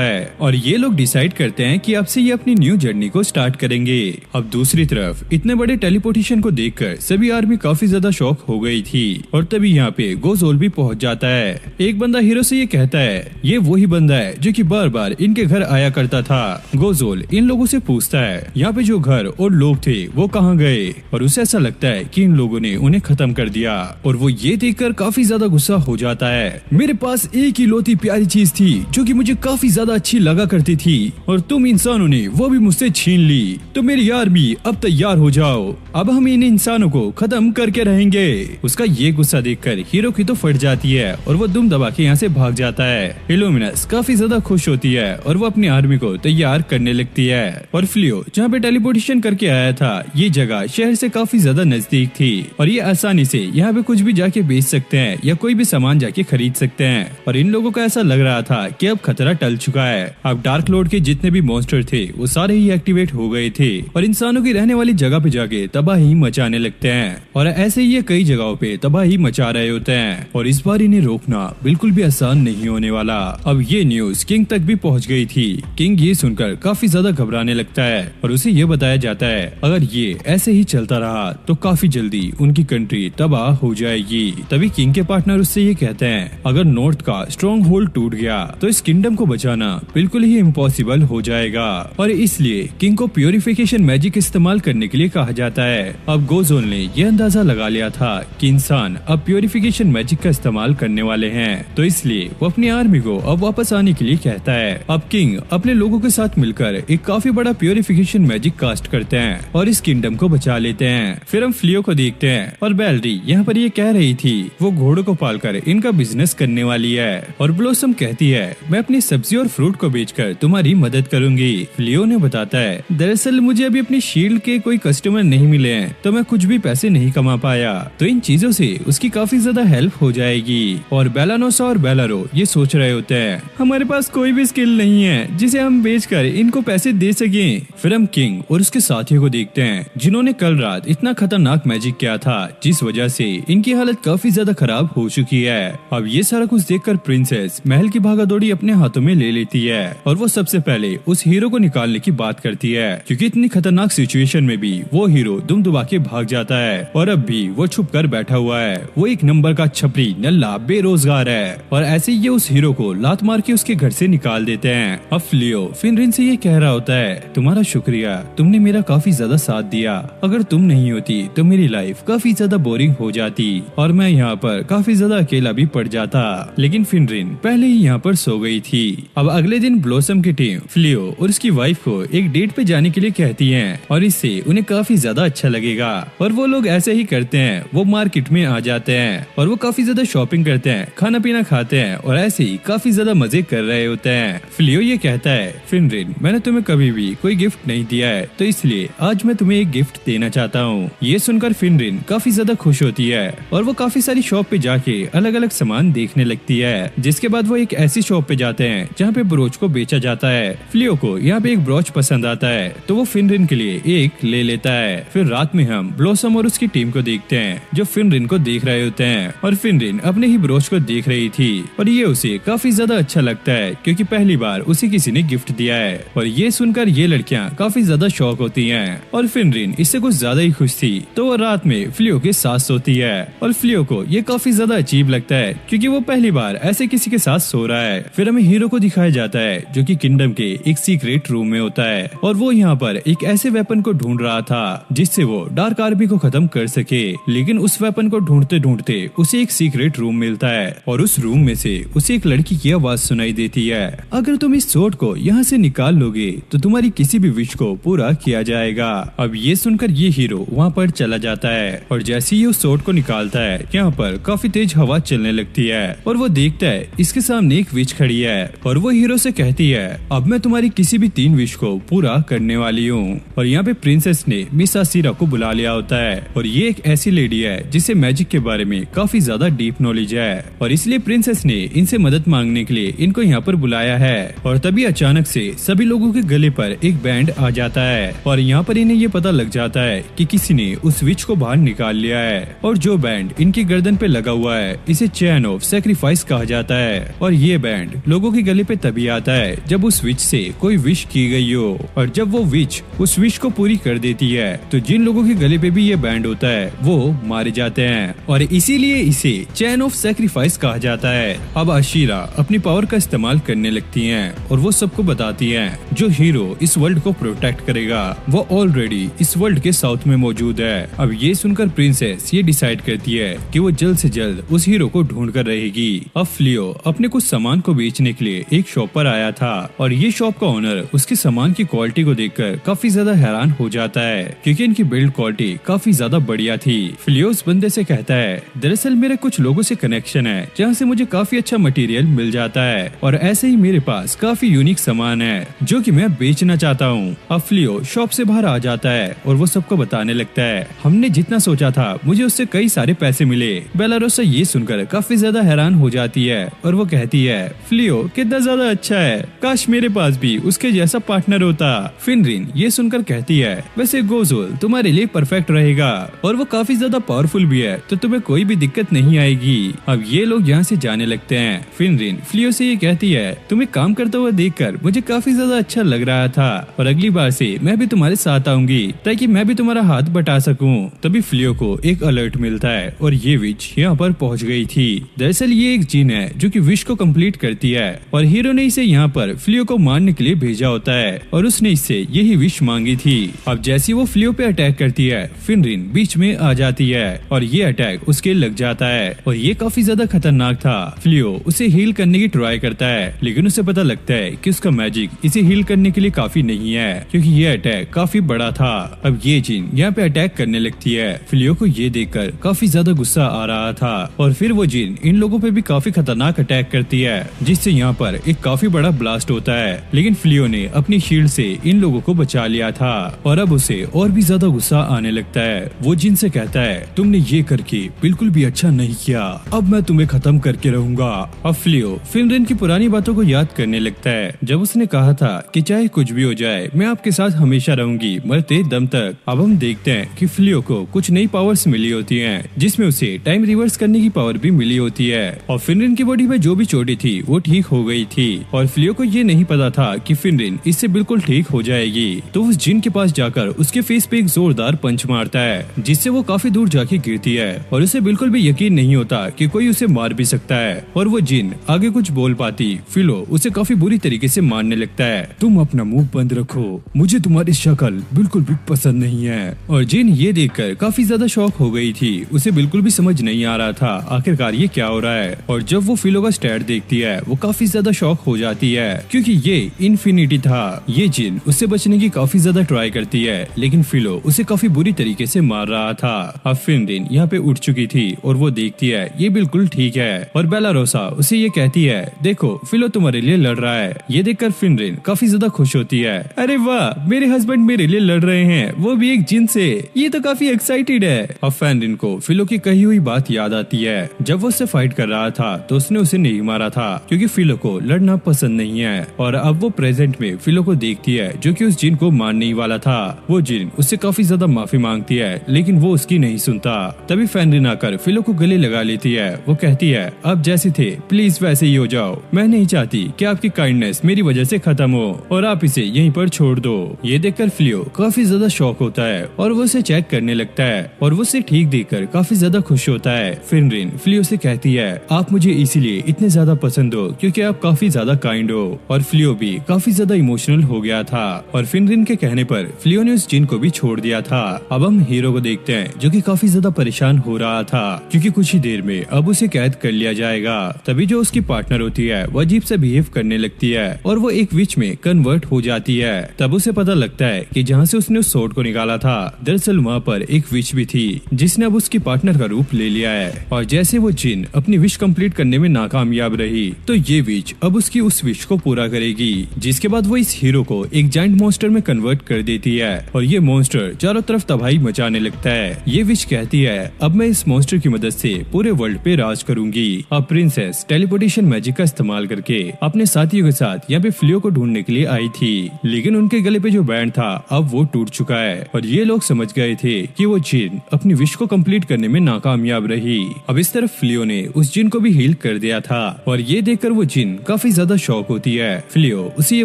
है और ये लोग डिसाइड करते हैं कि अब से ये अपनी न्यू जर्नी को स्टार्ट करेंगे। अब दूसरी तरफ इतने बड़े टेलीपोर्टेशन को देखकर सभी आर्मी काफी ज्यादा शॉक हो गई थी और तभी यहाँ पे गोज़ोल भी पहुँच जाता है। एक बंदा हीरो से ये कहता है ये वही बंदा है जो कि बार बार इनके घर आया करता था। गोज़ोल इन लोगों से पूछता है यहाँ पे जो घर और लोग थे वो कहाँ गए और उसे ऐसा लगता है कि इन लोगों ने उन्हें खत्म कर दिया और वो ये देखकर काफी ज्यादा गुस्सा हो जाता है। मेरे पास एक ही लौती प्यारी चीज थी जो कि मुझे काफी ज्यादा अच्छी लगा करती थी और तुम इंसानों ने वो भी मुझसे छीन ली। तो मेरी आर्मी अब तैयार हो जाओ, अब हम इन इंसानों को खत्म करके रहेंगे। उसका ये गुस्सा देखकर हीरो की तो फट जाती है और वो दुम दबा के यहाँ से भाग जाता है। इल्यूमिनस काफी ज्यादा खुश होती है और वो अपनी आर्मी को तैयार करने लगती है और फ्लियो जहाँ पे टेलीपोर्टेशन करके आया था ये जगह शहर से काफी ज्यादा नजदीक थी और ये आसानी से यहाँ पे कुछ भी जाके बेच सकते हैं या कोई भी सामान जाके खरीद सकते हैं। और इन लोगों को ऐसा लग रहा था कि अब खतरा टल चुका है। अब डार्क लॉर्ड के जितने भी मॉन्स्टर थे वो सारे ही एक्टिवेट हो गए थे और इंसानों की रहने वाली जगह पे जाके तबाही मचाने लगते हैं और ऐसे ही ये कई जगहों पे तबाही मचा रहे होते हैं और इस बार इन्हें रोकना बिल्कुल भी आसान नहीं होने वाला। अब ये न्यूज किंग तक भी पहुँच गई थी। किंग ये सुनकर काफी ज्यादा घबराने लगता है और उसे ये बताया जाता है अगर ये ऐसे ही चलता रहा तो काफी जल्दी उनकी कंट्री तबाह हो जाएगी। तभी किंग के पार्टनर उससे ये कहते हैं अगर नॉर्थ का स्ट्रॉन्ग होल्ड टूट गया तो इस किंगडम को बचाना बिल्कुल ही इम्पॉसिबल हो जाएगा और इसलिए किंग को प्योरिफिकेशन मैजिक इस्तेमाल करने के लिए कहा जाता है। अब गोज़ोल ने यह अंदाजा लगा लिया था कि इंसान अब प्योरिफिकेशन मैजिक का इस्तेमाल करने वाले हैं तो इसलिए वो अपनी आर्मी को अब वापस आने के लिए कहता है। अब किंग अपने लोगों के साथ मिलकर एक काफी बड़ा प्योरिफिकेशन मैजिक कास्ट करते हैं और इस किंगडम को बचा लेते हैं। फिर हम फ्लियो को देखते हैं और बेलरी यहाँ पर ये कह रही थी वो घोड़ों को पालकर इनका बिजनेस करने वाली है और ब्लॉसम कहती है मैं अपनी सब्जी और फ्रूट को बेचकर तुम्हारी मदद करूंगी। फ्लियो ने बताता है दरअसल मुझे अभी अपनी शील्ड के कोई कस्टमर नहीं मिले हैं तो मैं कुछ भी पैसे नहीं कमा पाया तो इन चीजों से उसकी काफी ज्यादा हेल्प हो जाएगी। और बेलानोसा और बेलारो ये सोच रहे होते हैं हमारे पास कोई भी स्किल नहीं है जिसे हम बेचकर इनको पैसे दे सके। फिर हम किंग और उसके साथियों को देखते हैं जिन्होंने कल रात इतना खतरनाक मैजिक किया था जिस वजह से इनकी हालत काफी ज्यादा खराब हो चुकी है। अब ये सारा कुछ देखकर प्रिंसेस महल की भागादौड़ी अपने हाथों में ले लेती है और वो सबसे पहले उस हीरो को निकालने की बात करती है क्योंकि इतनी खतरनाक सिचुएशन में भी वो हीरो दुम दुबा के भाग जाता है और अब भी वो छुप कर बैठा हुआ है। वो एक नंबर का छपरी नल्ला बेरोजगार है और ऐसे ये उस हीरो को लात मार के उसके घर से निकाल देते हैं। अब फ्लियो फिनरिन से ये कह रहा होता है तुम्हारा शुक्रिया, तुमने मेरा काफी ज्यादा साथ दिया, अगर तुम नहीं होती तो मेरी लाइफ काफी ज्यादा बोरिंग हो जाती और मैं यहाँ पर काफी ज्यादा अकेला भी पड़ जाता। लेकिन फिनरिन पहले ही यहाँ पर सो गई थी। अब अगले दिन ब्लॉसम की टीम फ्लियो और उसकी वाइफ को एक डेट पे जाने के लिए कहती है और इससे उन्हें काफी ज्यादा अच्छा लगेगा और वो लोग ऐसे ही करते हैं। वो मार्केट में आ जाते हैं और वो काफी ज्यादा शॉपिंग करते हैं, खाना पीना खाते हैं और ऐसे ही काफी ज्यादा मजे कर रहे होते हैं। फ्लियो ये कहता है फिनरिन मैंने तुम्हें कभी भी कोई गिफ्ट नहीं दिया है तो इसलिए आज मैं तुम्हें एक गिफ्ट देना चाहता हूँ। ये सुनकर फिनरिन काफी ज्यादा खुश होती है और वो काफी सारी शॉप पे जाके अलग अलग सामान देखने लगती है। जिसके बाद वो एक ऐसी शॉप पे जाते हैं जहाँ पे ब्रोच को बेचा जाता है। फ्लियो को यहाँ पे एक ब्रोच पसंद आता है तो वो फिनरिन के लिए एक ले लेता है। फिर रात में हम ब्लॉसम और उसकी टीम को देखते हैं जो फिनरिन को देख रहे होते हैं और फिनरिन अपने ही ब्रोच को देख रही थी और ये उसे काफी ज्यादा अच्छा लगता है क्योंकि पहली बार उसे किसी ने गिफ्ट दिया है। और ये सुनकर ये लड़कियां काफी ज्यादा शॉक होती हैं और फिनरिन इससे कुछ ज्यादा ही खुश थी तो वो रात में फ्लियो के साथ सोती है और फ्लियो को ये काफी ज्यादा अजीब लगता है क्योंकि वो पहली बार ऐसे किसी के साथ सो रहा है। फिर हमें हीरो को दिखाया जाता है जो कि किंगडम के एक सीक्रेट रूम में होता है और वो यहाँ पर एक ऐसे वेपन को ढूंढ रहा था जिससे वो डार्क आर्मी को खत्म कर सके। लेकिन उस वेपन को ढूंढते ढूंढते उसे एक सीक्रेट रूम मिलता है और उस रूम में से उसे एक लड़की की आवाज सुनाई देती है अगर तुम इस सोर्ड को यहाँ से निकाल लोगे तो तुम्हारी किसी भी विश को पूरा किया जाएगा। अब ये सुनकर ये हीरो वहाँ पर चला जाता है और जैसे ही उस सोर्ड को निकालता है यहाँ पर काफी तेज हवा चलने लगती है और वो देखता है इसके सामने एक विच खड़ी है और वो हीरो से कहती है अब मैं तुम्हारी किसी भी 3 विश को पूरा करने वाली हूँ। और यहाँ पे प्रिंसेस ने मिस आसिरा को बुला लिया होता है और ये एक ऐसी लेडी है जिसे मैजिक के बारे में काफी ज्यादा डीप नॉलेज है और इसलिए प्रिंसेस ने इनसे मदद मांगने के लिए इनको यहाँ पर बुलाया है। और तभी अचानक से सभी लोगों के गले पर एक बैंड आ जाता है और यहाँ पर इन्हें ये पता लग जाता है कि किसी ने उस विच को बाहर निकाल लिया है। और जो बैंड इनकी गर्दन पे लगा हुआ है इसे चैन ऑफ सैक्रिफाइस कहा जाता है। और ये बैंड लोगों के गले पे तभी आता है जब उस विच से कोई विश की गई हो, और जब वो विच उस विश को पूरी कर देती है तो जिन लोगों के गले पे भी ये बैंड होता है वो मारे जाते हैं और इसीलिए इसे चैन ऑफ सैक्रिफाइस कहा जाता है। अब आशीरा अपनी पावर का इस्तेमाल करने लगती हैं और वो सबको बताती हैं जो हीरो इस वर्ल्ड को प्रोटेक्ट करेगा वो ऑलरेडी इस वर्ल्ड के साउथ में मौजूद है। अब ये सुनकर प्रिंसेस ये डिसाइड करती है कि वो जल्द से जल्द उस हीरो को ढूंढ कर रहेगी। अब फ्लियो अपने कुछ सामान को बेचने के लिए एक शॉप पर आया था और ये शॉप का ओनर उसके सामान की क्वालिटी को देखकर काफी ज्यादा हैरान हो जाता है क्योंकि इनकी बिल्ड क्वालिटी काफी ज्यादा बढ़िया थी। फ्लियो उस बंदे से कहता है दरअसल मेरे कुछ लोगों से कनेक्शन है जहाँ से मुझे काफी अच्छा मटेरियल मिल जाता है और ऐसे ही मेरे पास काफी यूनिक सामान है जो कि मैं बेचना चाहता हूँ। अब फ्लियो शॉप से बाहर आ जाता है और वो सबको बताने लगता है हमने जितना सोचा था मुझे उससे कई सारे पैसे मिले। बेलारोसा ये सुनकर काफी ज्यादा हैरान हो जाती है और वो कहती है फ्लियो कितना ज्यादा अच्छा है, काश मेरे पास भी उसके जैसा पार्टनर होता। फिनरिन ये सुनकर कहती है वैसे गोजुल तुम्हारे लिए परफेक्ट रहेगा और वो काफी ज्यादा पावरफुल भी है तो तुम्हें कोई भी दिक्कत नहीं आएगी। अब ये लोग यहाँ से जाने लगते हैं। फिनरिन फ्लियो से ये कहती है तुम्हें काम करते हुए देखकर मुझे काफी ज्यादा अच्छा लग रहा था और अगली बार से मैं भी तुम्हारे साथ आऊंगी ताकि मैं भी तुम्हारा हाथ बटा सकूं। तभी फ्लियो को एक अलर्ट मिलता है और ये विच यहाँ पर पहुँच गई थी। दरअसल ये एक जिन है जो कि विश को कंप्लीट करती है और हीरो ने इसे यहाँ पर फ्लियो को मारने के लिए भेजा होता है और उसने इससे यही विश मांगी थी। अब जैसी वो फ्लियो पे अटैक करती है फिनरिन बीच में आ जाती है और ये अटैक उसके लग जाता है और ये काफी ज्यादा खतरनाक था। फ्लियो उसे हील करने की ट्राई करता है लेकिन उसे पता लगता है कि उसका मैजिक इसे हील करने के लिए काफी नहीं है क्योंकि ये अटैक काफी बड़ा था। अब ये जिन यहाँ पे अटैक करने लगती है। फ्लियो को ये देखकर काफी ज्यादा गुस्सा आ रहा था और फिर वो जिन इन लोगों पे भी काफी खतरनाक अटैक करती है जिससे यहाँ पर एक काफी बड़ा ब्लास्ट होता है लेकिन फ्लियो ने अपनी शील्ड से इन लोगों को बचा लिया था और अब उसे और भी ज्यादा गुस्सा आने लगता है। वो जिन से कहता है तुमने ये करके बिल्कुल भी अच्छा नहीं किया, अब मैं तुम्हें खत्म करके रहूंगा। अब फ्लियो फिनरिन की पुरानी बातों को याद करने लगता है जब उसने कहा था कि चाहे कुछ भी हो जाए मैं आपके साथ हमेशा रहूंगी मरते दम तक। अब हम देखते हैं कि फ्लियो को कुछ नई पावर्स मिली होती हैं जिसमें उसे टाइम रिवर्स करने की पावर भी मिली होती है और फिनरिन की बॉडी में जो भी चोटी थी वो ठीक हो गई थी और फ्लियो को ये नहीं पता था कि फिनरिन इससे बिल्कुल ठीक हो जाएगी। तो उस जिन के पास जाकर उसके फेस पे एक जोरदार पंच मारता है जिससे वो काफी दूर जाके गिरती है और उसे बिल्कुल भी यकीन नहीं होता कि कोई उसे मार भी सकता है और वो जिन आगे कुछ बोल पाती फिलो उसे काफी बुरी तरीके से मारने लगता है। तुम अपना मुंह बंद रखो, मुझे तुम्हारी शक्ल बिल्कुल भी पसंद नहीं है। और जिन ये देखकर काफी ज्यादा शॉक हो गई थी, उसे बिल्कुल भी समझ नहीं आ रहा था आखिरकार ये क्या हो रहा है। और जब वो फिलो का स्टैट देखती है वो काफी ज्यादा शॉक हो जाती है क्योंकि ये इन्फिनिटी था। ये जिन उससे बचने की काफी ज्यादा ट्राई करती है लेकिन फिलो उसे काफी बुरी तरीके से मार रहा था। अब फिनरिन यहाँ पे उठ चुकी थी और वो देखती है ये बिल्कुल ठीक है और बेलारोसा उसे ये कहती है देखो फिलो तुम्हारे लिए लड़ रहा है। ये देखकर फिनरिन काफी ज्यादा खुश होती है, अरे वाह मेरे हस्बैंड मेरे लिए लड़ रहे हैं, वो भी एक जिन से, ये तो काफी एक्साइटेड है। अब फिनरिन को फिलो की कही हुई बात याद आती है। जब वो उससे फाइट कर रहा था तो उसने उसे नहीं मारा था क्योंकि फिलो को लड़ना पसंद नहीं है। और अब वो प्रेजेंट में फिलो को देखती है जो कि उस जिन को मारने ही वाला था। वो जिन उससे काफी ज्यादा माफी मांगती है लेकिन वो उसकी नहीं सुनता। तभी फिनरिन आकर फिलो को गले लगा लेती है। वो कहती है अब जैसे थे प्लीज वैसे ही हो जाओ, मैं नहीं चाहती कि आपकी काइंडनेस मेरी वजह से खत्म हो और आप इसे यहीं पर छोड़ दो। ये देखकर फिलो काफी ज्यादा शॉक होता है और वो उसे चेक करने लगता है और वो उसे ठीक देखकर काफी ज्यादा खुश होता है। फिनरिन फिलो से कहती है आप मुझे इसीलिए इतने ज्यादा पसंद हो क्योंकि आप काफी ज्यादा काइंड हो। और फिलो भी काफी ज्यादा इमोशनल हो गया था और फिनरिन के कहने पर फिलो ने उस जिन को भी छोड़ दिया था। अब हम हीरो को देखते हैं जो कि काफी ज्यादा परेशान हो रहा था क्योंकि कुछ ही देर में अब उसे कैद कर लिया जाएगा। तभी जो उसकी पार्टनर होती है वो अजीब से बिहेव करने लगती है और वो एक विच में कन्वर्ट हो जाती है। तब उसे पता लगता है कि जहाँ से उसने उस सोर्ड को निकाला था दरअसल वहाँ पर एक विच भी थी जिसने अब उसकी पार्टनर का रूप ले लिया है। और जैसे वो जिन अपनी विश कंप्लीट करने में नाकामयाब रही तो ये विच अब उसकी उस विश को पूरा करेगी, जिसके बाद वो इस हीरो को एक जायंट मॉन्स्टर में कन्वर्ट कर देती है और ये मॉन्स्टर चारों तरफ तबाही मचाने लगता है। ये विच कहती है अब मैं इस मॉन्स्टर की मदद से पूरे वर्ल्ड पे राज करूंगी। अब प्रिंसेस टेलीपोर्टेशन मैजिक का इस्तेमाल करके अपने साथियों के साथ यहाँ पे फ्लियो को ढूंढने के लिए आई थी, लेकिन उनके गले पे जो बैंड था अब वो टूट चुका है और ये लोग समझ गए थे कि वो जिन अपनी विश को कंप्लीट करने में नाकामयाब रही। अब इस तरफ फ्लियो ने उस जिन को भी हील कर दिया था और ये देखकर वो जिन काफी ज्यादा शॉक होती है। फ्लियो उसे ये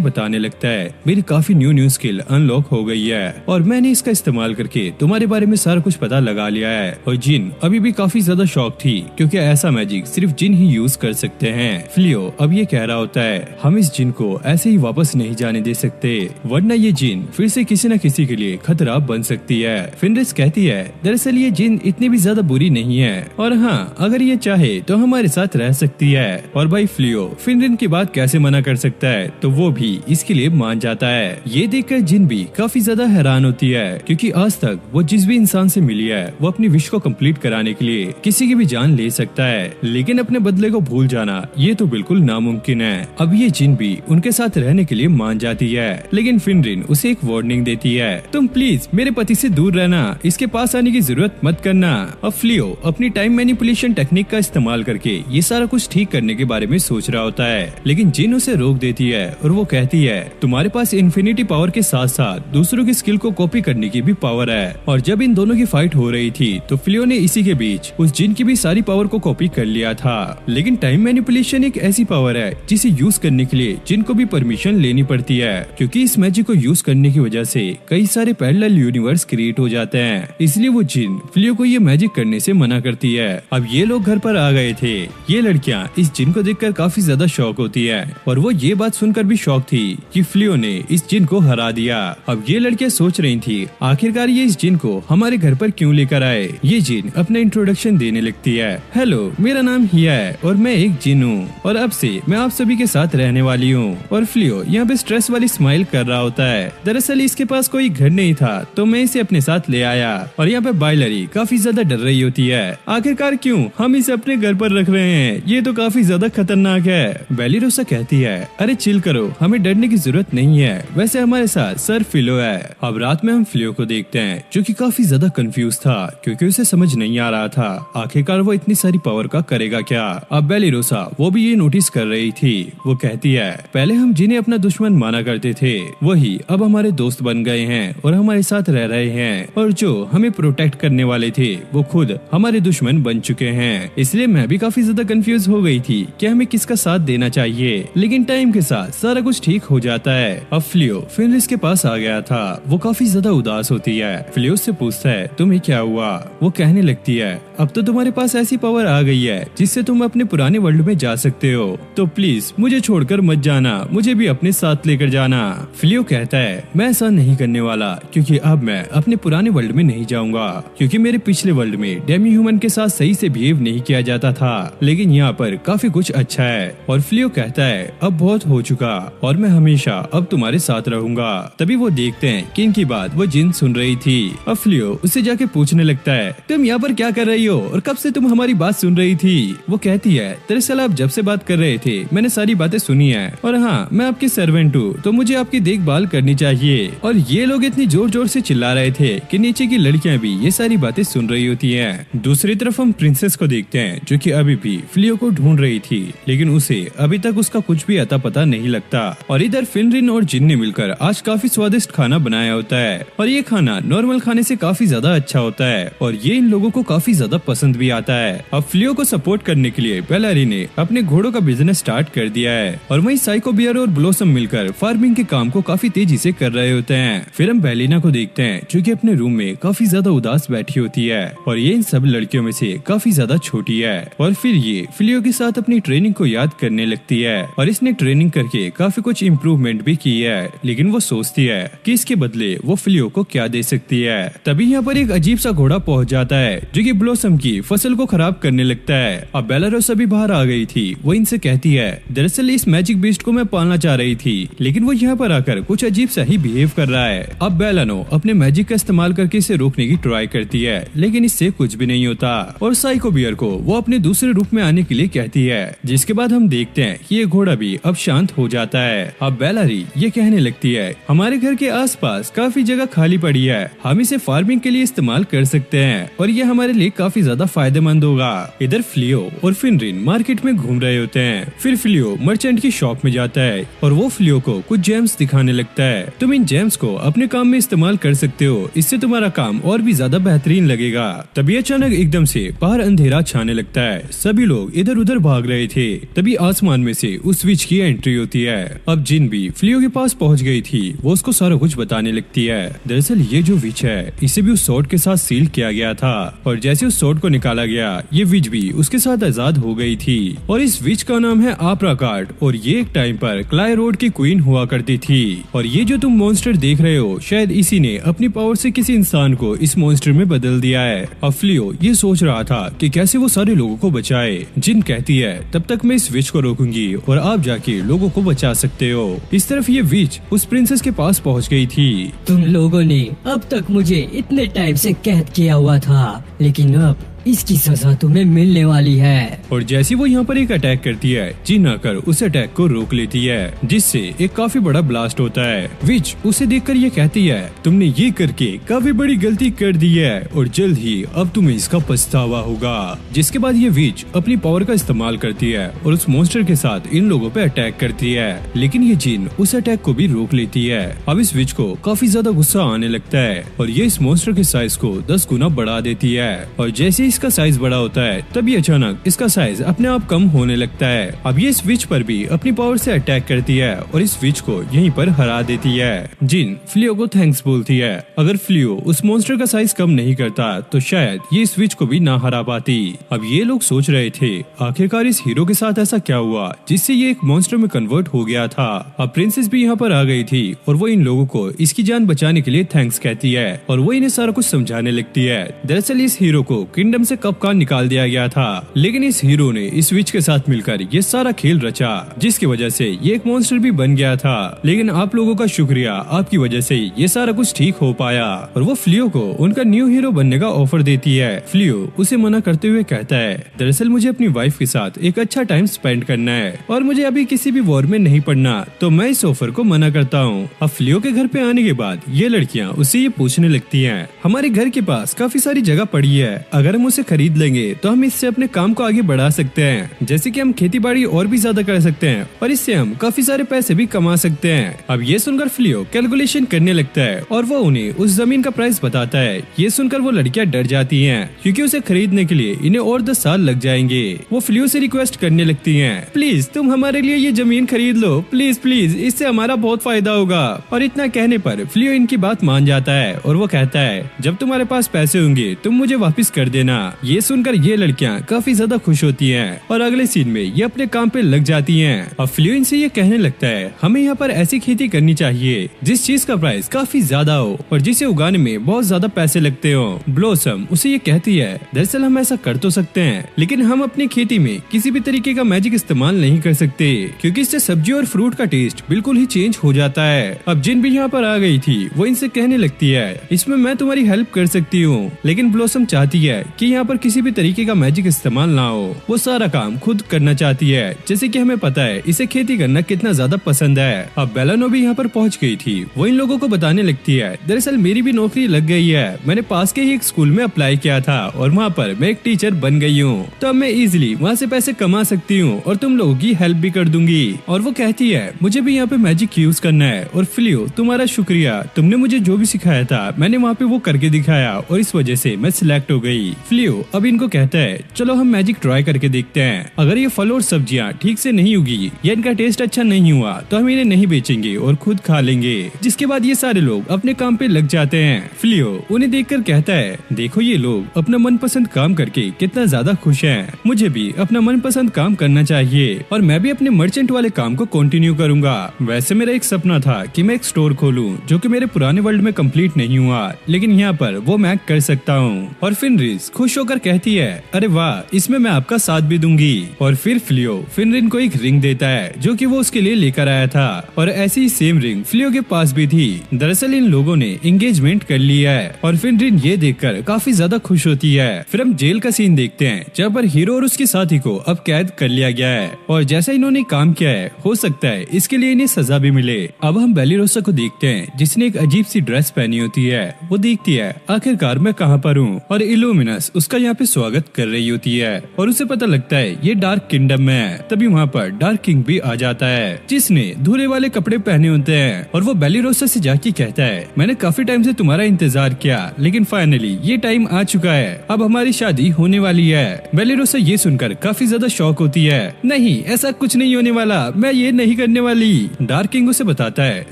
बताने लगता है, मेरी काफी न्यू स्किल अनलॉक हो गई है और मैंने इसका इस्तेमाल करके तुम्हारे बारे में सारा कुछ पता लगा लिया है। और जिन अभी भी काफी ज्यादा शॉक थी क्योंकि ऐसा मैजिक सिर्फ जिन ही यूज कर सकते हैं। फ्लियो अब ये कह रहा होता है, हम इस जिन को ऐसे ही वापस नहीं जाने दे सकते वरना ये जिन फिर से किसी न किसी के लिए खतरा बन सकती है। फेनरिस कहती है, दरअसल ये जिन इतनी भी ज्यादा बुरी नहीं है और हाँ, अगर ये चाहे तो हमारे साथ रह सकती है। और भाई फ्लियो फेनरिन की बात कैसे मना कर सकता है, तो वो भी इसके लिए मान जाता है। ये देखकर जिन भी काफी ज्यादा हैरान होती है क्योंकि आज तक वो जिस भी इंसान से मिली है वो अपनी विश को कंप्लीट कराने के लिए किसी की भी जान ले सकता है, लेकिन अपने बदले को भूल जाना ये तो बिल्कुल नामुमकिन है। अब ये जिन भी उनके साथ रहने के लिए मान जाती है, लेकिन फेनरिन उसे एक वार्निंग देती है, तुम प्लीज मेरे पति से दूर रहना, इसके पास आने की जरूरत मत करना। अब फ्लियो अपनी टाइम मैनिपुलेशन टेक्निक का इस्तेमाल करके ये सारा कुछ ठीक करने के बारे में सोच रहा होता है, लेकिन जिन उसे रोक देती है और वो कहती है, तुम्हारे पास इन्फिनिटी पावर के साथ साथ दूसरों की स्किल को कॉपी करने की भी पावर है। और जब इन दोनों की फाइट हो रही थी तो फ्लियो ने इसी के बीच उस जिन की भी सारी पावर को कॉपी कर लिया था। लेकिन टाइम मैनिपुलेशन एक ऐसी पावर है जिसे यूज करने के लिए जिन को भी परमिशन लेनी पड़ती है, क्योंकि इस मैजिक को यूज करने की वजह से कई सारे पैरेलल यूनिवर्स क्रिएट हो जाते हैं। इसलिए वो जिन फ्लियो को ये मैजिक करने से मना करती है। अब ये लोग घर पर आ गए थे। ये लड़कियां इस जिन को देखकर काफी ज्यादा शॉक होती है और वो ये बात सुनकर भी शॉक थी कि फ्लियो ने इस जिन को हरा दिया। अब ये लड़कियां सोच रही थी, आखिरकार ये इस जिन को हमारे घर पर क्यों लेकर आए। ये जिन अपना इंट्रोडक्शन देने लगती है, हेलो मेरा नाम हिया है और मैं एक जिन हूँ और अब से मैं आप सभी के साथ रहने वाली हूँ। और फ्लियो यहाँ पे स्ट्रेस वाली स्माइल कर रहा होता है। दरअसल इसके पास कोई घर नहीं था तो मैं इसे अपने साथ ले आया। और यहाँ पे बाइलरी काफी ज्यादा डर रही होती है, आखिरकार क्यों हम इसे अपने घर पर रख रहे हैं, ये तो काफी ज्यादा खतरनाक है। बेलिरोसा कहती है, अरे चिल करो, हमें डरने की जरूरत नहीं है, वैसे हमारे साथ सर फिलो है। अब रात में हम फ्लियो को देखते हैं जो कि काफी ज्यादा कंफ्यूज था क्योंकि उसे समझ नहीं आ रहा था आखिरकार वो इतनी सारी पावर का करेगा क्या। अब बेलिरोसा वो भी ये नोटिस कर रही थी। वो कहती है, पहले हम जिन्हें अपना दुश्मन माना करते थे वही अब हमारे दोस्त बन गए हैं और हमारे साथ रह रहे हैं, और जो हमें प्रोटेक्ट करने वाले थे वो खुद हमारे दुश्मन बन चुके हैं। इसलिए मैं भी काफी ज्यादा कंफ्यूज हो गई थी कि हमें किसका साथ देना चाहिए, लेकिन टाइम के साथ सारा कुछ ठीक हो जाता है। अब फ्लियो फेनरिस के पास आ गया था। वो काफी ज्यादा उदास होती है। फ्लियो से पूछता है, तुम्हें क्या हुआ। वो कहने लगती है, अब तो तुम्हारे पास ऐसी पावर आ गई है जिससे तुम अपने पुराने वर्ल्ड में जा सकते हो, तो प्लीज मुझे छोड़कर मत जाना, मुझे भी अपने साथ लेकर जाना। फ्लियो कहता है, मैं ऐसा नहीं करने वाला क्योंकि अब मैं अपने पुराने वर्ल्ड में नहीं जाऊंगा, क्योंकि मेरे पिछले वर्ल्ड में डेमी ह्यूमन के साथ सही से बिहेव नहीं किया जाता था, लेकिन यहाँ पर काफी कुछ अच्छा है। और फ्लियो कहता है, अब बहुत हो चुका और मैं हमेशा अब तुम्हारे साथ रहूंगा। तभी वो देखते हैं कि इनकी बात वो जिन सुन रही थी। अब फ्लियो उससे जाके पूछने लगता है, तुम यहाँ पर क्या कर रही हो और कब से तुम हमारी बात सुन रही थी। वो कहती है, दरअसल आप जब से बात कर रहे थे मैंने सारी बातें सुनी है और हाँ, मैं आपकी सर्वेंट हूँ तो मुझे आपकी देखभाल करनी चाहिए। और ये लोग इतनी जोर जोर से चिल्ला रहे थे कि नीचे की लड़कियां भी ये सारी बातें सुन रही होती हैं। दूसरी तरफ हम प्रिंसेस को देखते हैं जो कि अभी भी फ्लियो को ढूंढ रही थी, लेकिन उसे अभी तक उसका कुछ भी अता पता नहीं लगता। और इधर फेनरिन और जिन ने मिलकर आज काफी स्वादिष्ट खाना बनाया होता है और ये खाना नॉर्मल खाने से काफी ज्यादा अच्छा होता है और ये इन लोगों को काफी ज्यादा पसंद भी आता है। अब फ्लियो को सपोर्ट करने के लिए बेलारी ने अपने घोड़ों का बिजनेस स्टार्ट कर दिया है और वहीं साइको बियर और ब्लोसम मिलकर फार्मिंग के काम को काफी तेजी से कर रहे होते हैं। फिर हम बेलिना को देखते हैं जो कि अपने रूम में काफी ज्यादा उदास बैठी होती है और ये इन सब लड़कियों में से काफी ज्यादा छोटी है। और फिर ये फ्लियो के साथ अपनी ट्रेनिंग को याद करने लगती है और इसने ट्रेनिंग करके काफी कुछ इम्प्रूवमेंट भी की है, लेकिन वो सोचती है कि इसके बदले वो फ्लियो को क्या दे सकती है। तभी यहाँ पर एक अजीब सा घोड़ा पहुंच जाता है जो कि ब्लोसम की फसल को खराब करने लगता है। अब बेलारोसा भी बाहर आ गई थी। वो इनसे कहती है, दरअसल इस मैजिक बीस्ट को मैं पालना चाह रही थी, लेकिन वो यहाँ पर आकर कुछ अजीब सा ही बिहेव कर रहा है। अब बेलानो अपने मैजिक का इस्तेमाल करके इसे रोकने की ट्राई करती है, लेकिन इससे कुछ भी नहीं होता और साइको बियर को वो अपने दूसरे रूप में आने के लिए कहती है, जिसके बाद हम देखते हैं कि ये घोड़ा भी अब शांत हो जाता है। अब बेलारी ये कहने लगती है, हमारे घर के आसपास काफी जगह खाली पड़ी है, हम इसे फार्मिंग के लिए इस्तेमाल कर सकते हैं और ये हमारे लिए काफी ज्यादा ज्यादा फायदेमंद होगा। इधर फ्लियो और फिनरिन मार्केट में घूम रहे होते हैं। फिर फ्लियो मर्चेंट की शॉप में जाता है और वो फ्लियो को कुछ जेम्स दिखाने लगता है। तुम इन जेम्स को अपने काम में इस्तेमाल कर सकते हो, इससे तुम्हारा काम और भी ज्यादा बेहतरीन लगेगा। तभी अचानक एकदम से बाहर अंधेरा छाने लगता है। सभी लोग इधर उधर भाग रहे थे। तभी आसमान में से उस विच की एंट्री होती है। अब जिन भी फ्लियो के पास पहुंच गई थी वो उसको सारा कुछ बताने लगती है। दरअसल ये जो विच है इसे भी उस स्वॉर्ड के साथ सील किया गया था और जैसे उस स्वॉर्ड को निकाला गया ये विच भी उसके साथ आजाद हो गई थी। और इस विच का नाम है आप्राकार्ड और ये एक टाइम पर क्लाई रोड की क्वीन हुआ करती थी। और ये जो तुम मॉन्स्टर देख रहे हो शायद इसी ने अपनी पावर से किसी इंसान को इस मॉन्स्टर में बदल दिया है। अब फ्लियो ये सोच रहा था कि कैसे वो सारे लोगों को बचाए। जिन कहती है तब तक मैं इस विच को रोकूंगी और आप जाके लोगों को बचा सकते हो। इस तरफ ये विच उस प्रिंसेस के पास पहुंच गई थी। तुम लोगों ने अब तक मुझे इतने टाइम से कैद किया हुआ था, लेकिन अब इसकी सजा तुम्हें मिलने वाली है। और जैसे वो यहाँ पर एक अटैक करती है जिन आकर उस अटैक को रोक लेती है जिससे एक काफी बड़ा ब्लास्ट होता है। विच उसे देखकर ये कहती है तुमने ये करके काफी बड़ी गलती कर दी है और जल्द ही अब तुम्हें इसका पछतावा होगा। जिसके बाद ये विच अपनी पावर का इस्तेमाल करती है और उस मॉन्स्टर के साथ इन लोगों पे अटैक करती है, लेकिन ये जिन उस अटैक को भी रोक लेती है। अब इस विच को काफी ज्यादा गुस्सा आने लगता है और ये इस मॉन्स्टर के साइज को 10 गुना बढ़ा देती है। और जैसे इसका साइज बड़ा होता है तभी अचानक इसका साइज अपने आप कम होने लगता है। अब ये इस विच पर भी अपनी पावर से अटैक करती है और इस विच को यहीं पर हरा देती है। जिन फ्लियो को थैंक्स बोलती है। अगर फ्लियो उस मॉन्स्टर का साइज कम नहीं करता तो शायद ये इस विच को भी ना हरा पाती। अब ये लोग सोच रहे थे आखिरकार इस हीरो के साथ ऐसा क्या हुआ जिससे ये एक मॉन्स्टर में कन्वर्ट हो गया था। अब प्रिंसेस भी यहाँ पर आ गई थी और वो इन लोगों को इसकी जान बचाने के लिए थैंक्स कहती है और वो इन्हें सारा कुछ समझाने लगती है। दरअसल इस हीरो को किंगडम से कब का निकाल दिया गया था, लेकिन इस हीरो ने इस विच के साथ मिलकर ये सारा खेल रचा जिसकी वजह से ये एक मॉन्स्टर भी बन गया था। लेकिन आप लोगों का शुक्रिया, आपकी वजह से ये सारा कुछ ठीक हो पाया। और वो फ्लियो को उनका न्यू हीरो बनने का ऑफर देती है। फ्लियो उसे मना करते हुए कहता है दरअसल मुझे अपनी वाइफ के साथ एक अच्छा टाइम स्पेंड करना है और मुझे अभी किसी भी वॉर में नहीं पड़ना, तो मैं इस ऑफर को मना करता हूँ। अब फ्लियो के घर पे आने के बाद ये लड़कियाँ उससे ये पूछने लगती है हमारे घर के पास काफी सारी जगह पड़ी है, अगर हम उसे खरीद लेंगे तो हम इससे अपने काम को आगे बढ़ा सकते हैं, जैसे कि हम खेती बाड़ी और भी ज्यादा कर सकते हैं और इससे हम काफी सारे पैसे भी कमा सकते हैं। अब ये सुनकर फ्लियो कैलकुलेशन करने लगता है और वो उन्हें उस जमीन का प्राइस बताता है। ये सुनकर वो लड़कियां डर जाती हैं क्योंकि उसे खरीदने के लिए इन्हें और 10 साल लग जाएंगे। वो फ्लियो से रिक्वेस्ट करने लगती हैं प्लीज तुम हमारे लिए ये जमीन खरीद लो, प्लीज प्लीज, इससे हमारा बहुत फायदा होगा। और इतना कहने पर फ्लियो इनकी बात मान जाता है और वो कहता है जब तुम्हारे पास पैसे होंगे तुम मुझे वापस कर देना। ये सुनकर ये लड़कियां काफी ज्यादा खुश होती हैं और अगले सीन में ये अपने काम पे लग जाती हैं। अब फ्लियो इनसे ये कहने लगता है हमें यहाँ पर ऐसी खेती करनी चाहिए जिस चीज का प्राइस काफी ज्यादा हो और जिसे उगाने में बहुत ज्यादा पैसे लगते हो। ब्लॉसम उसे ये कहती है दरअसल हम ऐसा कर तो सकते हैं लेकिन हम अपनी खेती में किसी भी तरीके का मैजिक इस्तेमाल नहीं कर सकते क्योंकि इससे सब्जी और फ्रूट का टेस्ट बिल्कुल ही चेंज हो जाता है। अब जिन भी यहाँ पर आ गई थी वो इनसे कहने लगती है इसमें मैं तुम्हारी हेल्प कर सकती हूँ, लेकिन ब्लॉसम चाहती है कि यहाँ पर किसी भी तरीके का मैजिक इस्तेमाल ना हो, वो सारा काम खुद करना चाहती है। जैसे कि हमें पता है इसे खेती करना कितना ज्यादा पसंद है। अब बेलानो भी यहाँ पर पहुँच गई थी। वो इन लोगों को बताने लगती है दरअसल मेरी भी नौकरी लग गई है, मैंने पास के ही एक स्कूल में अप्लाई किया था और वहाँ पर मैं एक टीचर बन गई हूँ, तो अब मैं इजिली वहाँ से पैसे कमा सकती हूँ और तुम लोगों की हेल्प भी कर दूंगी। और वो कहती है मुझे भी यहाँ पे मैजिक यूज करना है और फ्लियो तुम्हारा शुक्रिया, तुमने मुझे जो भी सिखाया था मैंने वहाँ पे वो करके दिखाया और इस वजह से मैं सिलेक्ट हो गई। फ्लियो अब इनको कहता है चलो हम मैजिक ट्राई करके देखते हैं, अगर ये फल और सब्जियाँ ठीक से नहीं उगी या इनका टेस्ट अच्छा नहीं हुआ तो हम इन्हें नहीं बेचेंगे और खुद खा लेंगे। जिसके बाद ये सारे लोग अपने काम पे लग जाते हैं। फ्लियो उन्हें देखकर कहता है देखो ये लोग अपना मनपसंद काम करके कितना ज्यादा खुश हैं, मुझे भी अपना मनपसंद काम करना चाहिए और मैं भी अपने मर्चेंट वाले काम को कंटिन्यू करूंगा। वैसे मेरा एक सपना था कि मैं एक स्टोर खोलूं जो कि मेरे पुराने वर्ल्ड में कंप्लीट नहीं हुआ, लेकिन यहाँ पर वो मैं कर सकता हूँ। और फिनरिस खुश होकर कहती है अरे वाह इसमें मैं आपका साथ भी दूंगी। और फिर फ्लियो फिनरिन को एक रिंग देता है जो कि वो उसके लिए लेकर आया था और ऐसी ही सेम रिंग फ्लियो के पास भी थी। दरअसल इन लोगों ने एंगेजमेंट कर लिया है और फिनरिन ये देखकर काफी ज्यादा खुश होती है। फिर हम जेल का सीन देखते हैं जहाँ पर हीरो और उसके साथी को अब कैद कर लिया गया है और जैसा इन्होंने काम किया है हो सकता है इसके लिए इन्हें सजा भी मिले। अब हम बेलिरोसा को देखते हैं जिसने एक अजीब सी ड्रेस पहनी होती है। वो देखती है आखिरकार मैं कहाँ पर हूँ और इल्यूमिनस उसका यहाँ पे स्वागत कर रही होती है और उसे पता लगता है ये डार्क किंगडम में है। तभी वहाँ पर डार्क किंग भी आ जाता है जिसने धुले वाले कपड़े पहने होते हैं और वो बेलिरोसा से जाके कहता है मैंने काफी टाइम से तुम्हारा इंतजार किया लेकिन फाइनली ये टाइम आ चुका है, अब हमारी शादी होने वाली है। बेलिरोसा ये सुनकर काफी ज्यादा शॉक होती है। नहीं, ऐसा कुछ नहीं होने वाला, मैं ये नहीं करने वाली। डार्क किंग उसे बताता है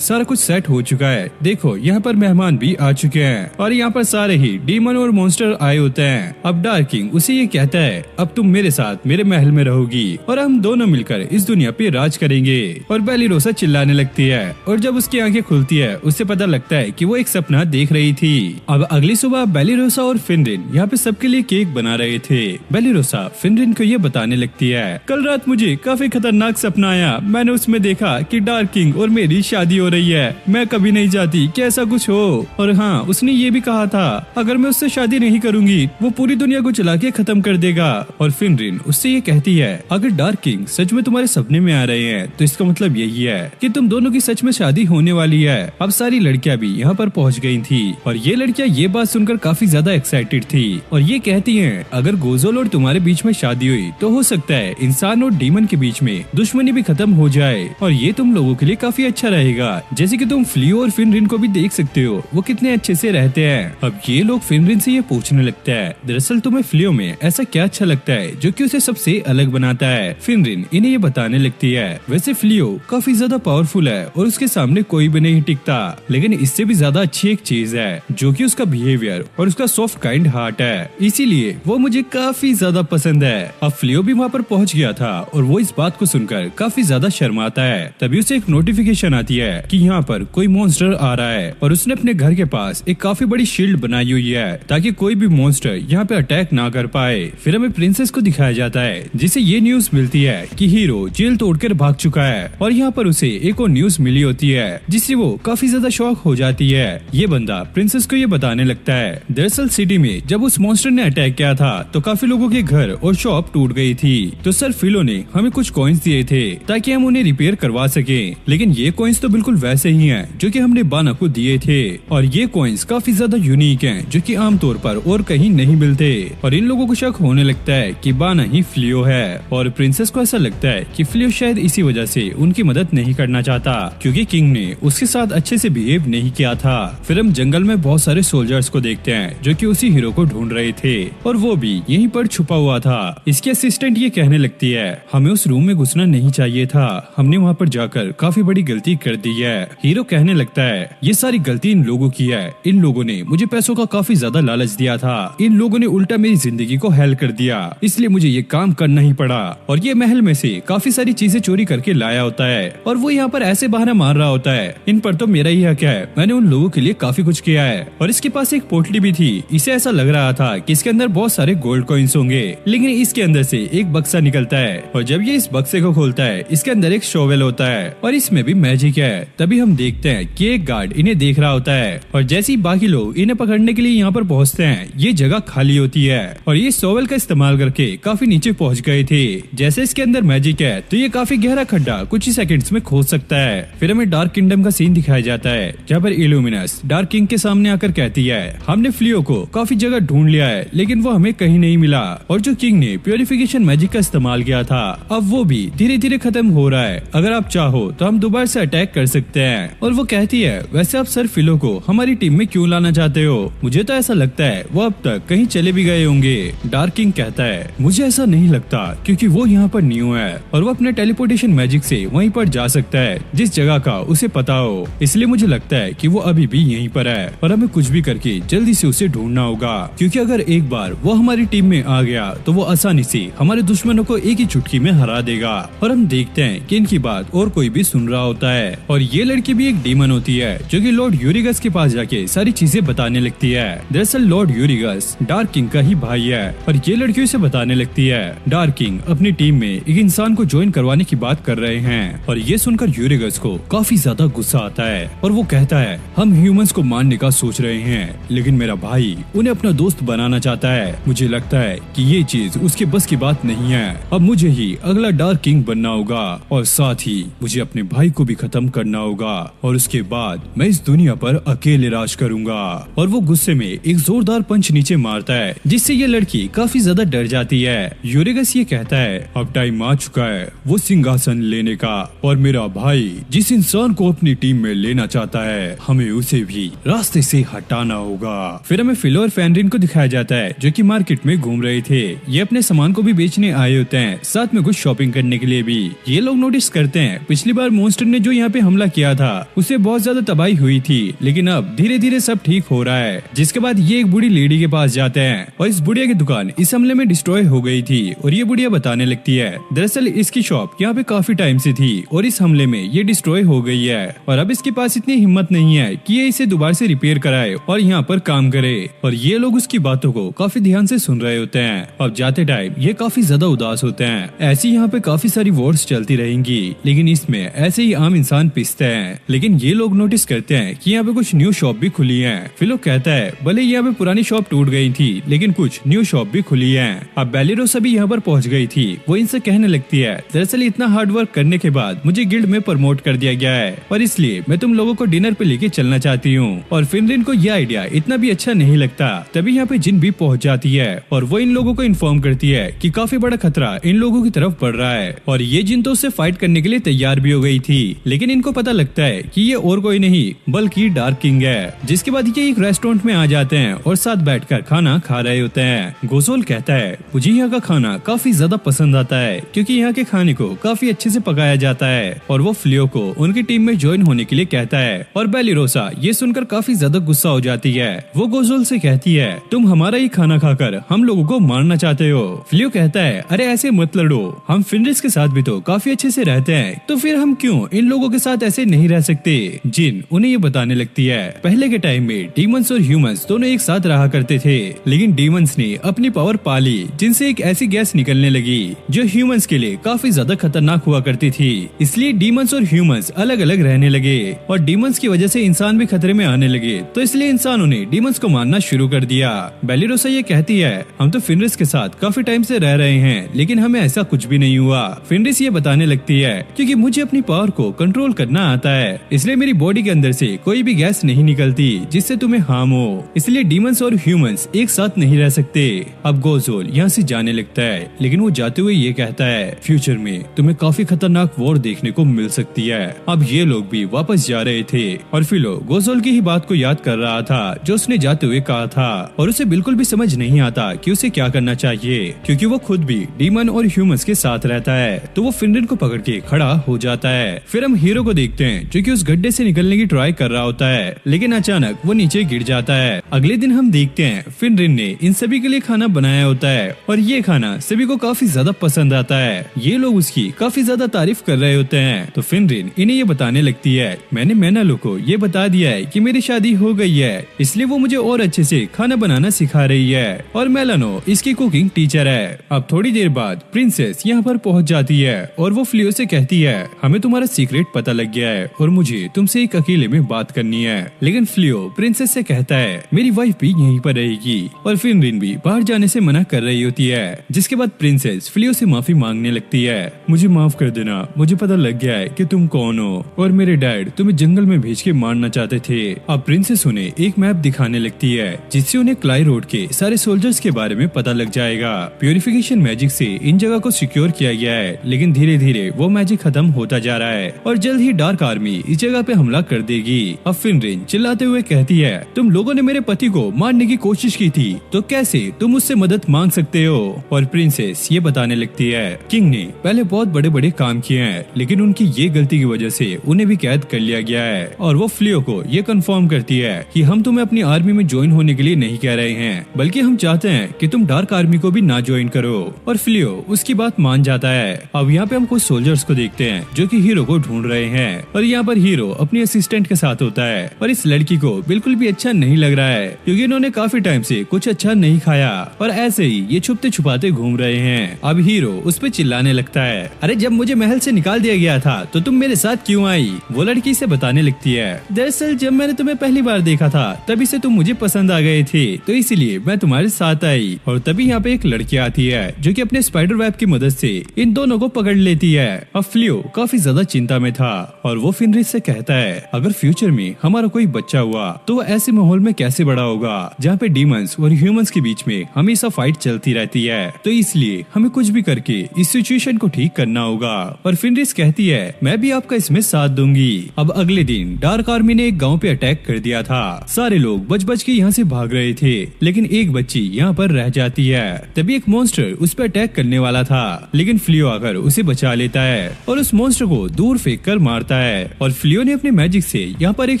सारा कुछ सेट हो चुका है, देखो यहाँ पर मेहमान भी आ चुके हैं और यहाँ पर सारे ही डीमन और मॉन्स्टर आए होते हैं। अब डार्क किंग उसे ये कहता है अब तुम मेरे साथ मेरे महल में रहोगी और हम दोनों मिलकर इस दुनिया पे राज करेंगे। और बेलिरोसा चिल्लाने लगती है और जब उसकी आंखें खुलती है उसे पता लगता है कि वो एक सपना देख रही थी। अब अगली सुबह बेलिरोसा और फिनरिन यहाँ पे सबके लिए केक बना रहे थे। बेलिरोसा फिनरिन को ये बताने लगती है कल रात मुझे काफी खतरनाक सपना आया, मैंने उसमें देखा कि डार्क किंग और मेरी शादी हो रही है, मैं कभी नहीं चाहती कि ऐसा कुछ हो। और हाँ, उसने ये भी कहा था अगर मैं उससे शादी नहीं करूंगी वो पूरी दुनिया को चला के खत्म कर देगा। और फिनरिन उससे ये कहती है अगर डार्क किंग सच में तुम्हारे सपने में आ रहे हैं तो इसका मतलब यही है कि तुम दोनों की सच में शादी होने वाली है। अब सारी लड़कियां भी यहाँ पर पहुँच गयी थी और ये लड़कियां ये बात सुनकर काफी ज्यादा एक्साइटेड थी और ये कहती हैं अगर गोज़ोल और तुम्हारे बीच में शादी हुई तो हो सकता है इंसान और डीमन के बीच में दुश्मनी भी खत्म हो जाए और ये तुम लोगों के लिए काफी अच्छा रहेगा। जैसे कि तुम फ्लियो और फिनरिन को भी देख सकते हो, वो कितने अच्छे से रहते हैं। अब ये लोग फिनरिन से ये पूछने लगता है दरअसल तुम्हें फ्लियो में ऐसा क्या अच्छा लगता है जो कि उसे सबसे अलग बनाता है। फिनरिन इन्हें ये बताने लगती है वैसे फ्लियो काफी ज्यादा पावरफुल है और उसके सामने कोई भी नहीं टिकता, लेकिन इससे भी ज्यादा अच्छी एक चीज है जो कि उसका बिहेवियर और उसका सॉफ्ट काइंड हार्ट है, इसीलिए वो मुझे काफी ज्यादा पसंद है। अब फ्लियो भी वहाँ पर पहुँच गया था और वो इस बात को सुनकर काफी ज्यादा शर्माता है। तभी उसे एक नोटिफिकेशन आती है कि यहाँ पर कोई मॉन्स्टर आ रहा है और उसने अपने घर के पास एक काफी बड़ी शील्ड बनाई हुई है ताकि कोई भी मॉन्स्टर यहाँ पे अटैक ना कर पाए। फिर हमें प्रिंसेस को दिखाया जाता है जिसे ये न्यूज मिलती है कि हीरो जेल तोड़कर भाग चुका है और यहाँ पर उसे एक और न्यूज मिली होती है जिससे वो काफी ज्यादा शॉक हो जाती है। ये बंदा प्रिंसेस को ये बताने लगता है दरअसल सिटी में जब उस मॉन्स्टर ने अटैक किया था तो काफी लोगों के घर और शॉप टूट गई थी, तो सर फिलो ने हमें कुछ कॉइन्स दिए थे ताकि हम उन्हें रिपेयर करवा सके, लेकिन ये कॉइन्स तो बिल्कुल वैसे ही हैं जो कि हमने बाना को दिए थे और ये कॉइन्स काफी ज्यादा यूनिक हैं जो कि आमतौर पर और कहीं नहीं मिलते। और इन लोगों को शक होने लगता है कि बाना ही फ्लियो है और प्रिंसेस को ऐसा लगता है कि फ्लियो शायद इसी वजह से उनकी मदद नहीं करना चाहता क्योंकि किंग ने उसके साथ अच्छे से बिहेव नहीं किया था। फिर हम जंगल में बहुत सारे सोल्जर्स को देखते हैं जो कि उसी हीरो को ढूंढ रहे थे और वो भी यहीं पर छुपा हुआ था। इसकी असिस्टेंट ये कहने लगती है हमें उस रूम में घुसना नहीं चाहिए था, हमने वहाँ पर जाकर काफी बड़ी गलती कर दी है। हीरो कहने लगता है ये सारी गलती इन लोगों की है, इन लोगों ने मुझे पैसों का काफी ज्यादा लालच दिया था, इन लोगों ने उल्टा मेरी जिंदगी को हेल कर दिया, इसलिए मुझे ये काम करना ही पड़ा। और ये महल में से काफी सारी चीजें चोरी करके लाया होता है और वो यहाँ पर ऐसे बहाना मार रहा होता है इन पर तो मेरा ही हक है, मैंने उन लोगों के लिए काफी कुछ किया है। और इसके पास एक पोटली भी थी, इसे ऐसा लग रहा था कि इसके अंदर बहुत सारे गोल्ड कॉइन्स होंगे, लेकिन इसके अंदर से एक बक्सा निकलता है और जब ये इस बक्से को खोलता है इसके अंदर एक शोवेल होता है और इसमें भी मैजिक है। तभी हम देखते हैं कि एक गार्ड इन्हें देख रहा होता है और जैसे ही बाकी लोग इन्हें पकड़ने के लिए यहाँ पर पहुँचते हैं ये जगह खाली होती है और ये शोवेल का इस्तेमाल करके काफी नीचे पहुँच गए थे। जैसे इसके अंदर मैजिक है तो ये काफी गहरा खड्डा कुछ ही सेकंड्स में खोद सकता है। फिर हमें डार्क किंगडम का सीन दिखाया जाता है जहाँ पर इल्यूमिनस डार्क किंग के सामने आकर कहती है हमने फ्लियो को काफी जगह ढूंढ लिया है लेकिन वो हमें कहीं नहीं मिला और जो किंग ने प्योरिफिकेशन मैजिक का इस्तेमाल किया था अब वो भी धीरे धीरे खत्म हो रहा है, अगर आप चाहो तो हम दोबारा से अटैक कर सकते हैं। और वो कहती है वैसे आप सर फिलो को हमारी टीम में क्यों लाना चाहते हो, मुझे तो ऐसा लगता है वो अब तक कहीं चले भी गए होंगे। डार्क किंग कहता है मुझे ऐसा नहीं लगता क्योंकि वो यहाँ पर न्यू है और वो अपने टेलीपोर्टेशन मैजिक से वहीं पर जा सकता है जिस जगह का उसे पता हो, इसलिए मुझे लगता है कि वो अभी भी यहीं पर है और हमें कुछ भी करके जल्दी से उसे ढूंढना होगा क्योंकि अगर एक बार वो हमारी टीम में आ गया तो वो आसानी से हमारे दुश्मनों को एक ही चुटकी में हरा देगा। और हम देखते हैं कि इनकी बात और कोई भी सुन रहा होता है और ये लड़की भी एक डीमन होती है जो कि लॉर्ड यूरिगस के पास जाके सारी चीजें बताने लगती है। दरअसल लॉर्ड यूरिगस डार्क किंग का ही भाई है और ये लड़की उसे बताने लगती है डार्क किंग अपनी टीम में एक इंसान को ज्वाइन करवाने की बात कर रहे हैं और ये सुनकर यूरिगस को काफी ज्यादा गुस्सा आता है और वो कहता है हम ह्यूमंस को मारने का सोच रहे हैं लेकिन मेरा भाई उन्हें अपना दोस्त बनाना चाहता है, मुझे लगता है कि ये चीज उसके बस की बात नहीं है, अब मुझे ही अगला डार्क किंग बनना होगा और साथ ही मुझे अपने भाई को भी खत्म करना होगा और उसके बाद मैं इस दुनिया पर अकेले राज करूंगा। और वो गुस्से में एक जोरदार पंच नीचे मारता जाता है, जिससे ये लड़की काफी ज्यादा डर जाती है। यूरेगस ये कहता है अब टाइम आ चुका है वो सिंहासन लेने का, और मेरा भाई जिस इंसान को अपनी टीम में लेना चाहता है हमें उसे भी रास्ते से हटाना होगा। फिर हमें फिलो और फेनरिन को दिखाया जाता है जो कि मार्केट में घूम रहे थे। ये अपने सामान को भी बेचने आए होते हैं, साथ में कुछ शॉपिंग करने के लिए भी। ये लोग नोटिस करते हैं पिछली बार मॉन्स्टर ने जो यहाँ पे हमला किया था उसे बहुत ज्यादा तबाही हुई थी, लेकिन अब धीरे धीरे सब ठीक हो रहा है। जिसके बाद ये एक बूढ़ी लेडी के पास जाते हैं और इस बुढ़िया की दुकान इस हमले में डिस्ट्रॉय हो गई थी, और ये बुढ़िया बताने लगती है दरअसल इसकी शॉप यहाँ पे काफी टाइम से थी और इस हमले में ये डिस्ट्रॉय हो गई है, और अब इसके पास इतनी हिम्मत नहीं है कि ये इसे दोबारा से रिपेयर कराए और यहाँ पर काम करे। और ये लोग उसकी बातों को काफी ध्यान से सुन रहे होते हैं। अब जाते टाइम ये काफी ज्यादा उदास होते हैं। ऐसी यहाँ पे काफी सारी वॉर्स चलती रहेंगी, लेकिन इसमें ऐसे ही आम इंसान पिसते हैं। लेकिन ये लोग नोटिस करते हैं कि यहाँ पे कुछ न्यू शॉप भी खुली है। फिलो कहता है भले यहाँ पे पुरानी शॉप टूट गई थी लेकिन कुछ न्यू शॉप भी खुली है। अब बेलिरोसा भी यहाँ पर पहुँच गई थी। वो इनसे कहने लगती है दरअसल इतना हार्ड वर्क करने के बाद मुझे गिल्ड में प्रमोट कर दिया गया है और इसलिए मैं तुम लोगों को डिनर पे लेके चलना चाहती हूँ। और फेनरिन को यह आइडिया इतना भी अच्छा नहीं लगता। तभी यहाँ पे जिन भी पहुँच जाती है और वो इन लोगों को इन्फॉर्म करती है कि काफी बड़ा खतरा इन लोगों की तरफ बढ़ रहा है, और ये जिन तो उससे फाइट करने के लिए तैयार भी हो गई थी। लेकिन इनको पता लगता है कि ये और कोई नहीं बल्कि डार्क किंग है। जिसके बाद ये एक रेस्टोरेंट में आ जाते हैं और साथ बैठकर खाना खा रहे होते हैं। गोजोल कहता है मुझे यहाँ का खाना काफी ज्यादा पसंद आता है क्योंकि यहाँ के खाने को काफी अच्छे से पकाया जाता है, और वो फ्लियो को उनकी टीम में ज्वाइन होने के लिए कहता है। और बेलिरोसा ये सुनकर काफी ज्यादा गुस्सा हो जाती है। वो गोजोल से कहती है तुम हमारा ही खाना खाकर हम लोगों को मारना चाहते हो। फ्लियो कहता है अरे ऐसे मत लड़ो, हम फेनरिस के साथ भी तो काफी अच्छे से रहते हैं, तो फिर हम क्यों इन लोगों के साथ ऐसे नहीं रह सकते। जिन उन्हें ये बताने लगती है पहले के टाइम में डीमंस और ह्यूमंस दोनों एक साथ रहा करते थे, लेकिन डीमंस ने अपनी पावर पा ली जिनसे एक ऐसी गैस निकलने लगी जो ह्यूमंस के लिए काफी ज्यादा खतरनाक हुआ करती थी। इसलिए डीमंस और ह्यूमंस अलग अलग रहने लगे, और डीमंस की वजह से इंसान भी खतरे में आने लगे, तो इसलिए इंसानों ने डीमंस को मारना शुरू कर दिया। बेलिरोसा ये कहती है हम तो फेनरिस के साथ काफी टाइम से रह रहे हैं लेकिन हमें ऐसा कुछ भी नहीं हुआ। फेनरिस ये बताने लगती है क्योंकि मुझे अपनी पावर को कंट्रोल करना आता है, इसलिए मेरी बॉडी के अंदर से कोई भी गैस नहीं निकलती जिससे तुम्हें हार्म हो, इसलिए डीमंस और ह्यूमंस एक साथ नहीं रह सकते। अब गोजोल यहाँ से जाने लगता है, लेकिन वो जाते हुए ये कहता है फ्यूचर में तुम्हें काफी खतरनाक वॉर देखने को मिल सकती है। अब ये लोग भी वापस जा रहे थे और फिलो गोजोल की ही बात को याद कर रहा था जो उसने जाते हुए कहा था, और उसे बिल्कुल भी समझ नहीं आता कि उसे क्या करना चाहिए क्योंकि वो खुद भी डीमन और ह्यूमंस के साथ रहता है। तो वो फेनरिन को पकड़ के खड़ा हो जाता है। फिर हम हीरो को देखते हैं जो कि उस गड्ढे से निकलने की ट्राई कर रहा होता है, लेकिन अचानक वो नीचे गिर जाता है। अगले दिन हम देखते हैं फेनरिन ने इन सभी के लिए खाना बनाया होता है और ये खाना सभी को काफी ज्यादा पसंद आता है। ये लोग उसकी काफी ज्यादा तारीफ कर रहे होते हैं। तो फेनरिन इन्हें ये बताने लगती है मैंने मैनालो को ये बता दिया है कि मेरी शादी हो गई है, इसलिए वो मुझे और अच्छे से खाना बनाना सिखा रही है, और मेलानो इसकी कुकिंग टीचर है। अब थोड़ी देर बाद प्रिंसेस यहाँ पर पहुँच जाती है और वो फ्लियो से कहती है हमें तुम्हारा सीक्रेट पता लग गया है और मुझे तुमसे एक अकेले में बात करनी है। लेकिन फ्लियो प्रिंसेस से कहता है मेरी वाइफ भी यहीं पर रहेगी, और फेनरिन भी बाहर जाने से मना कर रही होती है। जिसके बाद प्रिंसेस फ्लियो से माफी मांगने लगती है मुझे माफ कर देना, मुझे पता लग गया है कि तुम कौन हो और मेरे डैड तुम्हें जंगल में भेज के मारना चाहते थे। अब प्रिंसेस उन्हें एक मैप दिखाने लगती है जिससे उन्हें क्लाई रोड के सारे सोल्जर्स के बारे में पता लग जाएगा। प्यूरिफिकेशन मैजिक से इन जगह को सिक्योर किया गया है, लेकिन धीरे धीरे वो मैजिक खत्म होता जा रहा है और जल्द ही डार्क आर्मी इस जगह पे हमला कर देगी। अब फेनरिन चिल्लाते हुए कहती है तुम लोगों ने मेरे पति को मारने की कोशिश की थी, तो कैसे तुम उससे मदद मांग सकते हो। और प्रिंसेस ये बताने लगती है किंग ने पहले बहुत बड़े बड़े काम किए हैं, लेकिन उनकी ये गलती की वजह से उन्हें भी कैद कर लिया गया है। और वो फ्लियो को ये कंफर्म करती है कि हम तुम्हें अपनी आर्मी में ज्वाइन होने के लिए नहीं कह रहे हैं, बल्कि हम चाहते हैं कि तुम डार्क आर्मी को भी ना ज्वाइन करो। और फ्लियो उसकी बात मान जाता है। अब यहाँ पे हम कुछ सोल्जर्स को देखते हैं जो कि हीरो को ढूंढ रहे हैं, और यहाँ पर हीरो अपनी असिस्टेंट के साथ होता है, और इस लड़की को बिल्कुल भी अच्छा नहीं लग रहा है क्योंकि इन्होंने काफी टाइम से कुछ अच्छा नहीं खाया और ऐसे ही ये छुपते छुपाते घूम रहे हैं। अब हीरो उस पे चिल्लाने लगता है अरे जब मुझे महल से निकाल दिया गया था तो तुम मेरे साथ क्यों आई। वो लड़की से बताने लगती है दरअसल जब मैंने तुम्हें पहली बार देखा था तभी से तुम मुझे पसंद आ गए थे, तो इसलिए मैं तुम्हारे साथ आई। और तभी यहाँ पे एक लड़की आती है जो कि अपने स्पाइडर वेब की मदद से इन दोनों को पकड़ लेती है। अब फ्लियो काफी ज्यादा चिंता में था और वो फेनरिस से कहता है अगर फ्यूचर में हमारा कोई बच्चा हुआ तो वो ऐसे माहौल में कैसे बड़ा होगा जहाँ पे डीमंस डॉग्स और ह्यूमंस के बीच में हमेशा फाइट चलती रहती है, तो इसलिए हमें कुछ भी करके इस सिचुएशन को ठीक करना होगा। और फेनरिस कहती है मैं भी आपका इसमें साथ दूंगी। अब अगले दिन डार्क आर्मी ने एक गाँव पे अटैक कर दिया था। सारे लोग बच बच के यहाँ से भाग रहे थे, लेकिन एक बच्ची यहाँ पर रह जाती है। तभी एक मॉन्स्टर उस पर अटैक करने वाला था, लेकिन फ्लियो आकर उसे बचा लेता है और उस मॉन्स्टर को दूर फेंक कर मारता है। और फ्लियो ने अपने मैजिक से यहाँ पर एक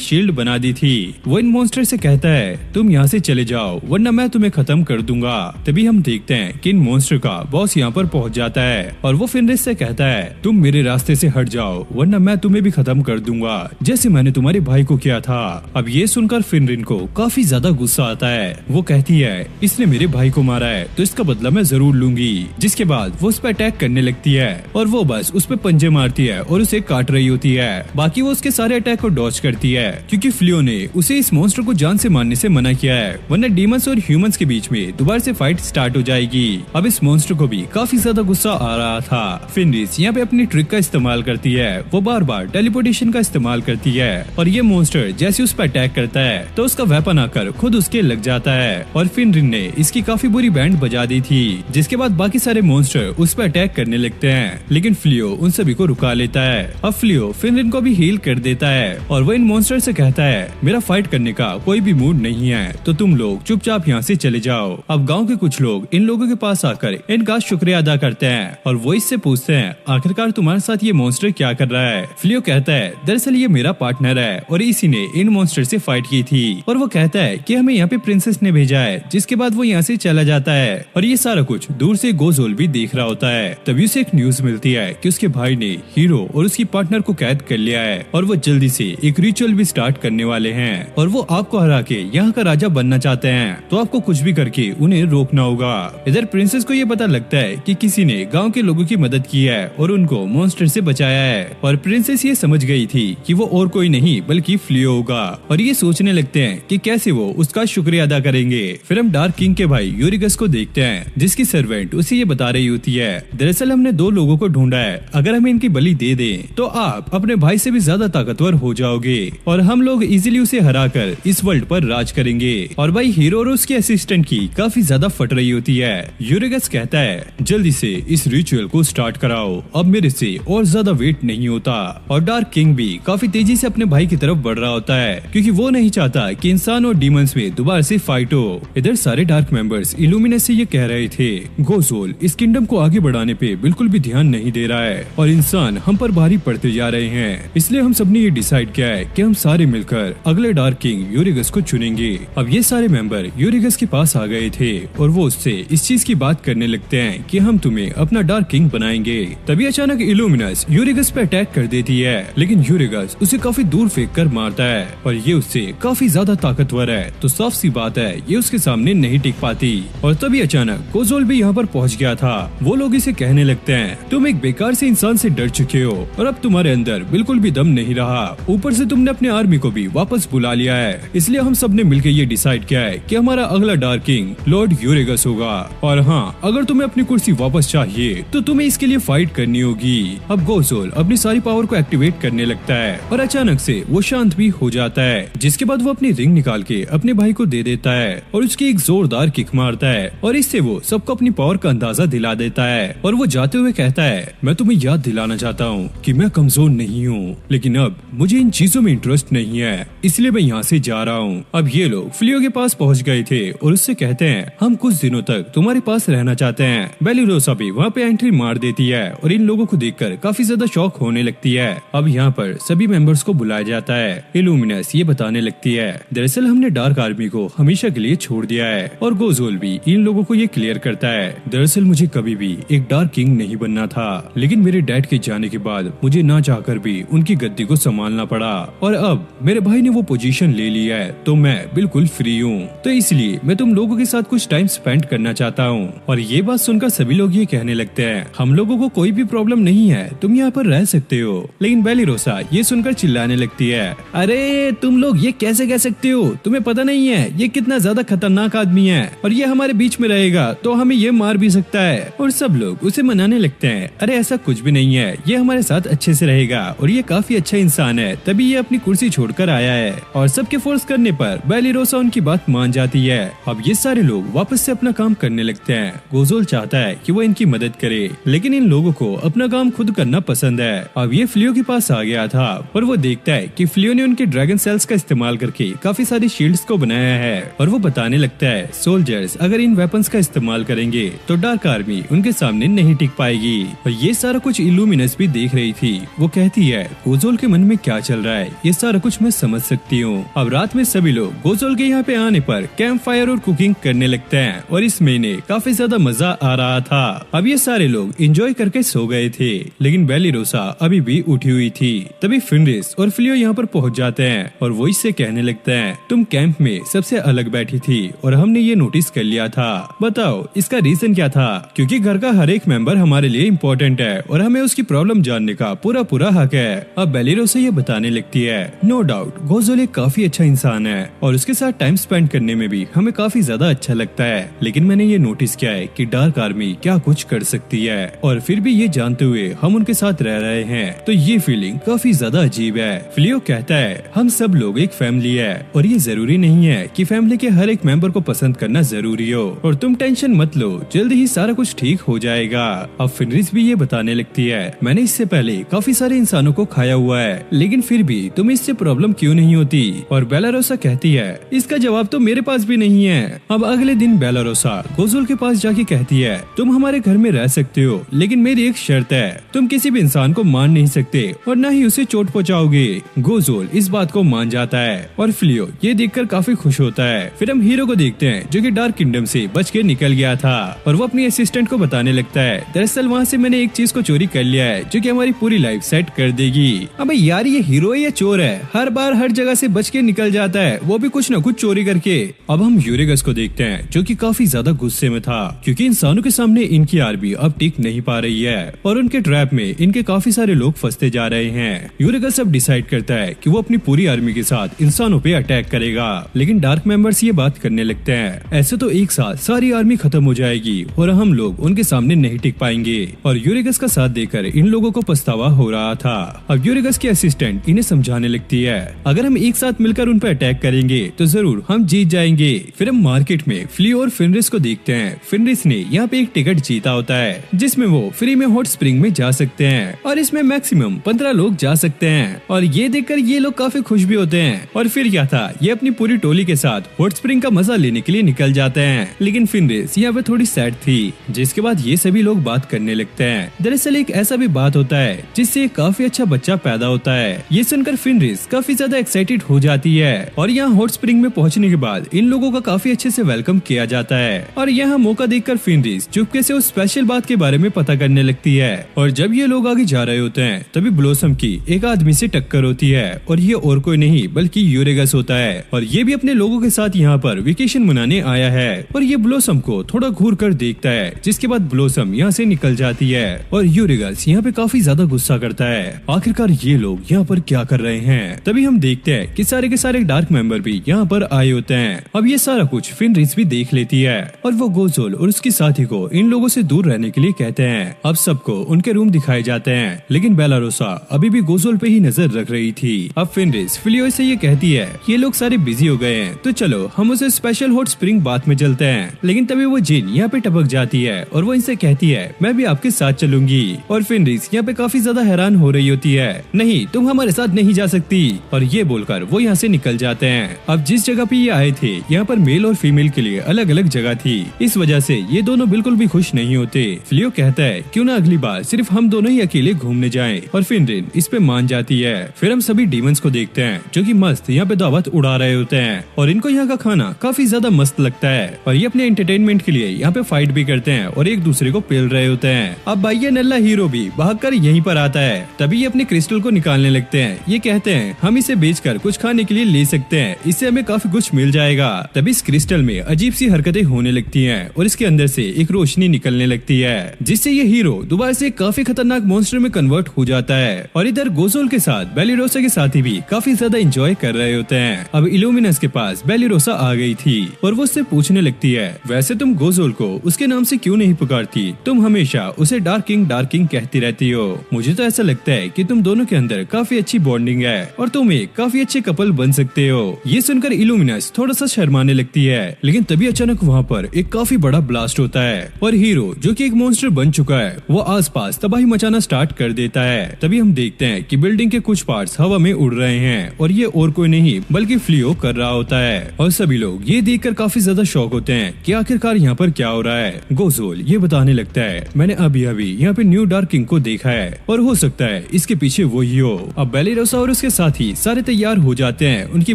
शील्ड बना दी थी। वो इन मॉन्स्टर से कहता है तुम यहाँ से चले जाओ वरना मैं तुम्हें खत्म कर दूंगा। तभी हम देखते हैं कि इन मॉन्स्टर का बॉस यहाँ पर पहुँच जाता है और वो फेनरिस से कहता है तुम मेरे रास्ते से हट जाओ वरना मैं तुम्हें भी खत्म कर दूंगा, जैसे मैंने तुम्हारे भाई को किया था। अब ये सुनकर फेनरिन को काफी ज्यादा गुस्सा आता है। वो कहती है इसने मेरे भाई को मारा है तो इसका बदला मैं जरूर लूंगी। जिसके बाद वो उस पर अटैक करने लगती है और वो बस उस पर पंजे मारती है और उसे काट रही होती है। बाकी वो उसके सारे अटैक को डॉज करती है क्योंकि फ्लियो ने उसे इस मॉन्स्टर को जान से मारने से मना किया है, वरना डीमंस और ह्यूमंस के बीच में दोबारा से फाइट स्टार्ट हो जाएगी। अब इस मॉन्स्टर को भी काफी ज्यादा गुस्सा आ रहा था। फेनरिस यहाँ पे अपनी ट्रिक का इस्तेमाल करती है। वो बार बार टेलीपोर्टेशन का इस्तेमाल करती है और ये मॉन्स्टर जैसे उस पर अटैक करता है तो उसका वेपन आकर खुद उसके लग जाता है और फेनरिन ने इसकी काफी बुरी बैंड बजा दी थी। जिसके बाद बाकी सारे मॉन्स्टर उस पर अटैक करने लगते हैं, लेकिन फ्लियो उन सभी को रुका लेता है। अब फ्लियो फेनरिन को भी हील कर देता है और वो इन मॉन्स्टर से कहता है मेरा फाइट करने का कोई भी मूड नहीं है तो तुम लोग चुपचाप यहाँ से चले जाओ। अब गाँव के कुछ लोग इन लोगों के पास आकर इनका शुक्रिया अदा करते हैं और वो इससे पूछते हैं आखिरकार तुम्हारे साथ ये मॉन्स्टर क्या कर रहा है। फ्लियो कहता है दरअसल ये मेरा पार्टनर है और इसी ने इन मॉन्स्टर से फाइट की थी। और वो कहता है कि हमें यहाँ पे प्रिंसेस ने भेजा है। जिसके बाद वो यहाँ से चला जाता है और ये सारा कुछ दूर से गोज़ोल भी देख रहा होता है। तभी उसे एक न्यूज मिलती है कि उसके भाई ने हीरो और उसकी पार्टनर को कैद कर लिया है और वो जल्दी से एक रिचुअल भी स्टार्ट करने वाले हैं और वो आपको हरा के यहाँ का राजा बनना चाहते हैं, तो आपको कुछ भी करके उन्हें रोकना होगा। इधर प्रिंसेस को ये पता लगता है कि किसी ने गाँव के लोगों की मदद की है और उनको मॉन्स्टर से बचाया है और प्रिंसेस ये समझ गई थी कि वो और कोई नहीं बल्कि फ्लियो होगा और ये सोचने लगते हैं कि कैसे वो उसका शुक्रिया अदा करेंगे। फिर हम डार्क किंग के भाई यूरिगस को देखते हैं जिसकी सर्वेंट उसे ये बता रही होती है दरअसल हमने 2 लोगों को ढूंढा है, अगर हमें इनकी बलि दे दें तो आप अपने भाई से भी ज्यादा ताकतवर हो जाओगे और हम लोग इजीली उसे हराकर इस वर्ल्ड पर राज करेंगे। और भाई हीरो और उसके असिस्टेंट की काफी ज्यादा फट रही होती है। यूरिगस कहता है जल्दी से इस रिचुअल को स्टार्ट कराओ, अब मेरे से और ज्यादा वेट नहीं होता। और डार्क किंग भी काफी तेजी से अपने भाई की तरफ बढ़ रहा होता है क्योंकि वो नहीं चाहता कि इंसान और डीमंस में दोबारा से फाइट हो। इधर सारे डार्क मेंबर्स इल्यूमिनस से ये कह रहे थे गोज़ोल इस किंगडम को आगे बढ़ाने पे बिल्कुल भी ध्यान नहीं दे रहा है और इंसान हम पर भारी पड़ते जा रहे हैं, इसलिए हम सबने ये डिसाइड किया है कि हम सारे मिलकर अगले डार्क किंग यूरिगस को चुनेंगे। अब ये सारे मेंबर यूरिगस के पास आ गए थे और वो उससे इस चीज की बात करने लगते हैं कि हम तुम्हें अपना डार्क किंग बनाएंगे। तभी अचानक इल्यूमिनस यूरिगस पे अटैक कर देती है, लेकिन यूरिगस उसे काफी दूर फेंक कर मारता है और ये उससे काफी ज्यादा ताकतवर है, तो साफ सी बात है ये उसके सामने नहीं टिक पाती। और तभी अचानक गोज़ोल भी यहाँ पर पहुँच गया था। वो लोग इसे कहने लगते हैं तुम एक बेकार से इंसान से डर चुके हो और अब तुम्हारे अंदर बिल्कुल भी दम नहीं रहा, ऊपर से तुमने अपने आर्मी को भी वापस बुला लिया है, इसलिए हम सब ने मिलकर ये डिसाइड किया है कि हमारा अगला डार्क किंग लॉर्ड यूरिगस होगा। और हाँ, अगर तुम्हें अपनी कुर्सी वापस चाहिए तो तुम्हें इसके लिए फाइट करनी होगी। अब गोज़ोल अपनी सारी पावर को एक्टिवेट करने लगता है और अचानक से वो शांत भी हो जाता है, जिसके बाद वो अपनी रिंग निकाल के अपने भाई को दे देता है और उसकी एक जोरदार किक मारता है और इससे वो सबको अपनी पावर का अंदाजा दिला देता है। और वो जाते हुए कहता है मैं तुम्हें याद दिलाना चाहता हूँ कि मैं कमजोर नहीं हूँ, लेकिन अब मुझे इन चीजों में इंटरेस्ट नहीं है, इसलिए मैं यहाँ से जा रहा हूँ। अब ये लोग फ्लियो के पास पहुँच गए थे और उससे कहते हैं हम कुछ दिनों तक तुम्हारे पास रहना चाहते हैं। बेलिरोसा भी वहाँ पे एंट्री मार देती है और इन लोगों को देखकर काफी ज्यादा शौक होने लगती है। अब यहाँ पर सभी मेंबर्स को बुलाया जाता है। इल्यूमिनस ये बताने लगती है दरअसल हमने डार्क आर्मी को हमेशा के लिए छोड़ दिया है और गोज़ोल भी इन लोगों को ये क्लियर करता है दरअसल मुझे कभी भी एक डार्क किंग नहीं बनना था, लेकिन मेरे डैड के जाने के बाद मुझे ना चाहकर भी उनकी गद्दी को संभालना पड़ा और अब मेरे भाई ने वो पोजीशन ले ली है तो मैं बिल्कुल फ्री हूँ, तो इसलिए मैं तुम लोगों के साथ कुछ टाइम स्पेंड करना चाहता हूँ। और ये बात सुनकर सभी लोग ये कहने लगते हैं हम लोगों को कोई भी प्रॉब्लम नहीं है, तुम यहाँ पर रह सकते हो। लेकिन बेलिरोसा ये सुनकर चिल्लाने लगती है अरे तुम लोग ये कैसे कह सकते हो, तुम्हें पता नहीं है ये कितना ज्यादा खतरनाक आदमी है और ये हमारे बीच में रहेगा तो हमें ये मार भी सकता है। और सब लोग उसे मनाने लगते हैं अरे ऐसा कुछ भी नहीं है, ये हमारे साथ अच्छे से रहेगा और ये काफी अच्छा इंसान है, तभी ये अपनी कुर्सी छोड़कर आया है। और सबके फोर्स करने पर बेलिरोसा उनकी बात मान जाती गई है। अब ये सारे लोग वापस से अपना काम करने लगते हैं। गोज़ोल चाहता है कि वो इनकी मदद करे, लेकिन इन लोगों को अपना काम खुद करना पसंद है। अब ये फ्लियो के पास आ गया था और वो देखता है कि फ्लियो ने उनके ड्रैगन सेल्स का इस्तेमाल करके काफी सारी शील्ड्स को बनाया है और वो बताने लगता है सोल्जर्स अगर इन वेपन्स का इस्तेमाल करेंगे तो डार्क आर्मी उनके सामने नहीं टिक पाएगी। और ये सारा कुछ इल्यूमिनस भी देख रही थी। वो कहती है गोज़ोल के मन में क्या चल रहा है, ये सारा कुछ मैं समझ सकती हूँ। अब रात में सभी लोग गोज़ोल के यहाँ पे आने पर कैंप फायर और कुकिंग करने लगते हैं और इस महीने काफी ज्यादा मजा आ रहा था। अब ये सारे लोग एंजॉय करके सो गए थे, लेकिन बेलिरोसा अभी भी उठी हुई थी। तभी फिनरिस और फ्लियो यहाँ पर पहुँच जाते हैं और वो इससे कहने लगते हैं तुम कैंप में सबसे अलग बैठी थी और हमने ये नोटिस कर लिया था, बताओ इसका रीजन क्या था? क्योंकि घर का हर एक मेंबर हमारे लिए इम्पोर्टेंट है और हमें उसकी प्रॉब्लम जानने का पूरा हक है। अब बेलिरोसा ये बताने लगती है नो डाउट गोज़ोल एक काफी अच्छा इंसान है और उसके साथ टाइम स्पेंड करने में भी हमें काफी ज्यादा अच्छा लगता है, लेकिन मैंने ये नोटिस किया है कि डार्क आर्मी क्या कुछ कर सकती है और फिर भी ये जानते हुए हम उनके साथ रह रहे हैं, तो ये फीलिंग काफी ज्यादा अजीब है। फ्लियो कहता है हम सब लोग एक फैमिली है और ये जरूरी नहीं है कि फैमिली के हर एक मेंबर को पसंद करना जरूरी हो और तुम टेंशन मत लो, जल्दी ही सारा कुछ ठीक हो जाएगा। अब फिनरिस भी ये बताने लगती है मैंने इससे पहले काफी सारे इंसानों को खाया हुआ है, लेकिन फिर भी तुम्हें इससे प्रॉब्लम क्यों नहीं होती? और बेलारोसा कहती है इसका जवाब तो मेरे पास भी नहीं है। अब अगले दिन बेलारोसा गोज़ोल के पास जाके कहती है तुम हमारे घर में रह सकते हो, लेकिन मेरी एक शर्त है, तुम किसी भी इंसान को मार नहीं सकते और न ही उसे चोट पहुंचाओगे। गोज़ोल इस बात को मान जाता है और फ्लियो ये देखकर काफी खुश होता है। फिर हम हीरो को देखते हैं जो कि डार्क किंगडम से बच के निकल गया था और वो अपनी असिस्टेंट को बताने लगता है दरअसल वहाँ से मैंने एक चीज को चोरी कर लिया है जो कि हमारी पूरी लाइफ सेट कर देगी। अबे यार ये हीरो है या चोर है? हर बार हर जगह से बच के निकल जाता है, वो भी कुछ न कुछ चोरी करके। अब हम यूरेगस को देखते हैं जो कि काफी ज्यादा गुस्से में था क्योंकि इंसानों के सामने इनकी आर्मी अब टिक नहीं पा रही है और उनके ट्रैप में इनके काफी सारे लोग फंसते जा रहे हैं। यूरेगस अब डिसाइड करता है कि वो अपनी पूरी आर्मी के साथ इंसानों पे अटैक करेगा, लेकिन डार्क मेंबर्स ये बात करने लगते हैं ऐसे तो एक साथ सारी आर्मी खत्म हो जाएगी और हम लोग उनके सामने नहीं टिक पाएंगे। और यूरेगस का साथ देकर इन लोगों को पछतावा हो रहा था। अब यूरेगस की असिस्टेंट इन्हें समझाने लगती है अगर हम एक साथ मिलकर उन पर अटैक करेंगे तो जरूर हम जीत जाएंगे। फिर हम मार्केट में फ्लियो और फिनरिस को देखते हैं। फिनरिस ने यहाँ पे एक टिकट जीता होता है जिसमें वो फ्री में हॉट स्प्रिंग में जा सकते हैं और इसमें मैक्सिमम 15 लोग जा सकते हैं और ये देखकर ये लोग काफी खुश भी होते हैं। और फिर क्या था, ये अपनी पूरी टोली के साथ हॉट स्प्रिंग का मजा लेने के लिए निकल जाते हैं, लेकिन फिनरिस यहाँ पे थोड़ी सैड थी। जिसके बाद ये सभी लोग बात करने लगते हैं। दरअसल एक ऐसा भी बात होता है जिससे काफी अच्छा बच्चा पैदा होता है। ये सुनकर फिनरिस काफी ज्यादा एक्साइटेड हो जाती है और यहाँ हॉट स्प्रिंग में पहुँचने के बाद इन लोगों का काफी अच्छे से वेलकम किया जाता है और यहाँ मौका देखकर फिनरिस चुपके से उस स्पेशल बात के बारे में पता करने लगती है। और जब ये लोग आगे जा रहे होते हैं तभी ब्लोसम की एक आदमी से टक्कर होती है और ये और कोई नहीं बल्कि यूरेगस होता है और ये भी अपने लोगों के साथ यहाँ पर वेकेशन मनाने आया है और ये ब्लोसम को थोड़ा घूर कर देखता है, जिसके बाद ब्लोसम यहाँ से निकल जाती है और यूरेगस यहाँ पे काफी ज्यादा गुस्सा करता है। आखिरकार ये लोग यहाँ पर क्या कर रहे हैं? तभी हम देखते हैं कि सारे के सारे डार्क मेंबर भी यहाँ पर आए होते हैं। अब ये सारा कुछ फिनरिस भी देख लेती है और वो गोज़ोल और उसकी साथी को इन लोगों से दूर रहने के लिए कहते हैं। अब सबको उनके रूम दिखाए जाते हैं, लेकिन बेलारोसा अभी भी गोज़ोल पे ही नजर रख रही थी। अब फिनरिस फ्लियो से ये कहती है ये लोग सारे बिजी हो गए हैं तो चलो हम उसे स्पेशल हॉट स्प्रिंग बाथ में चलते हैं। लेकिन तभी वो जिन यहाँ पे टपक जाती है और वो इनसे कहती है मैं भी आपके साथ चलूंगी। और फिनरिस यहाँ पे काफी ज्यादा हैरान हो रही होती है, नहीं तुम हमारे साथ नहीं जा सकती, और ये बोलकर वो यहाँ से निकल जाते हैं। अब जिस जगह पे ये आए थे यहाँ पर मेल और फीमेल के लिए अलग अलग जगह थी, इस वजह से ये दोनों बिल्कुल भी खुश नहीं होते। फ्लियो कहता है क्यों ना अगली बार सिर्फ हम दोनों ही अकेले घूमने जाएं और फिनरिन इस पे मान जाती है। फिर हम सभी डीमंस को देखते हैं जो कि मस्त यहाँ पे दावत उड़ा रहे होते हैं और इनको यहाँ का खाना काफी ज्यादा मस्त लगता है और ये अपने एंटरटेनमेंट के लिए यहाँ पे फाइट भी करते हैं और एक दूसरे को पेल रहे होते हैं। अब भाई ये नल्ला हीरो भी भागकर यहीं पर आता है, तभी ये अपने क्रिस्टल को निकालने लगते हैं। ये कहते हैं हम इसे बेचकर कुछ खाने के लिए ले सकते हैं, इससे हमें काफी कुछ मिल जाएगा। तभी इस क्रिस्टल में अजीब सी हरकतें होने लगती हैं और इसके अंदर से एक रोशनी निकलने लगती है जिससे ये हीरो दोबारा से काफी खतरनाक मॉन्स्टर में कन्वर्ट हो जाता है। और इधर गोज़ोल के साथ बेलिरोसा के साथी भी काफी ज्यादा एंजॉय कर रहे होते हैं। अब इल्यूमिनस के पास बेलिरोसा आ गई थी और वो उससे पूछने लगती है वैसे तुम गोज़ोल को उसके नाम से क्यों नहीं पुकारती? तुम हमेशा उसे डार्क किंग कहती रहती हो। मुझे तो ऐसा लगता है कि तुम दोनों के अंदर काफी अच्छी बॉन्डिंग है और तुम एक काफी अच्छे कपल बन सकते हो। ये सुनकर इल्यूमिनस थोड़ा सा शर्मा मारने लगती है। लेकिन तभी अचानक वहाँ पर एक काफी बड़ा ब्लास्ट होता है और हीरो जो कि एक मॉन्स्टर बन चुका है वो आसपास तबाही मचाना स्टार्ट कर देता है। तभी हम देखते हैं कि बिल्डिंग के कुछ पार्ट्स हवा में उड़ रहे हैं और ये और कोई नहीं बल्कि फ्लियो कर रहा होता है। और सभी लोग ये देखकर काफी ज्यादा शॉक होते हैं कि आखिरकार यहाँ पर क्या हो रहा है। गोज़ोल ये बताने लगता है, मैंने अभी अभी यहाँ पे न्यू डार्क किंग को देखा है और हो सकता है इसके पीछे वो ही हो। अब बेलिरोसा और उसके साथी सारे तैयार हो जाते हैं उनकी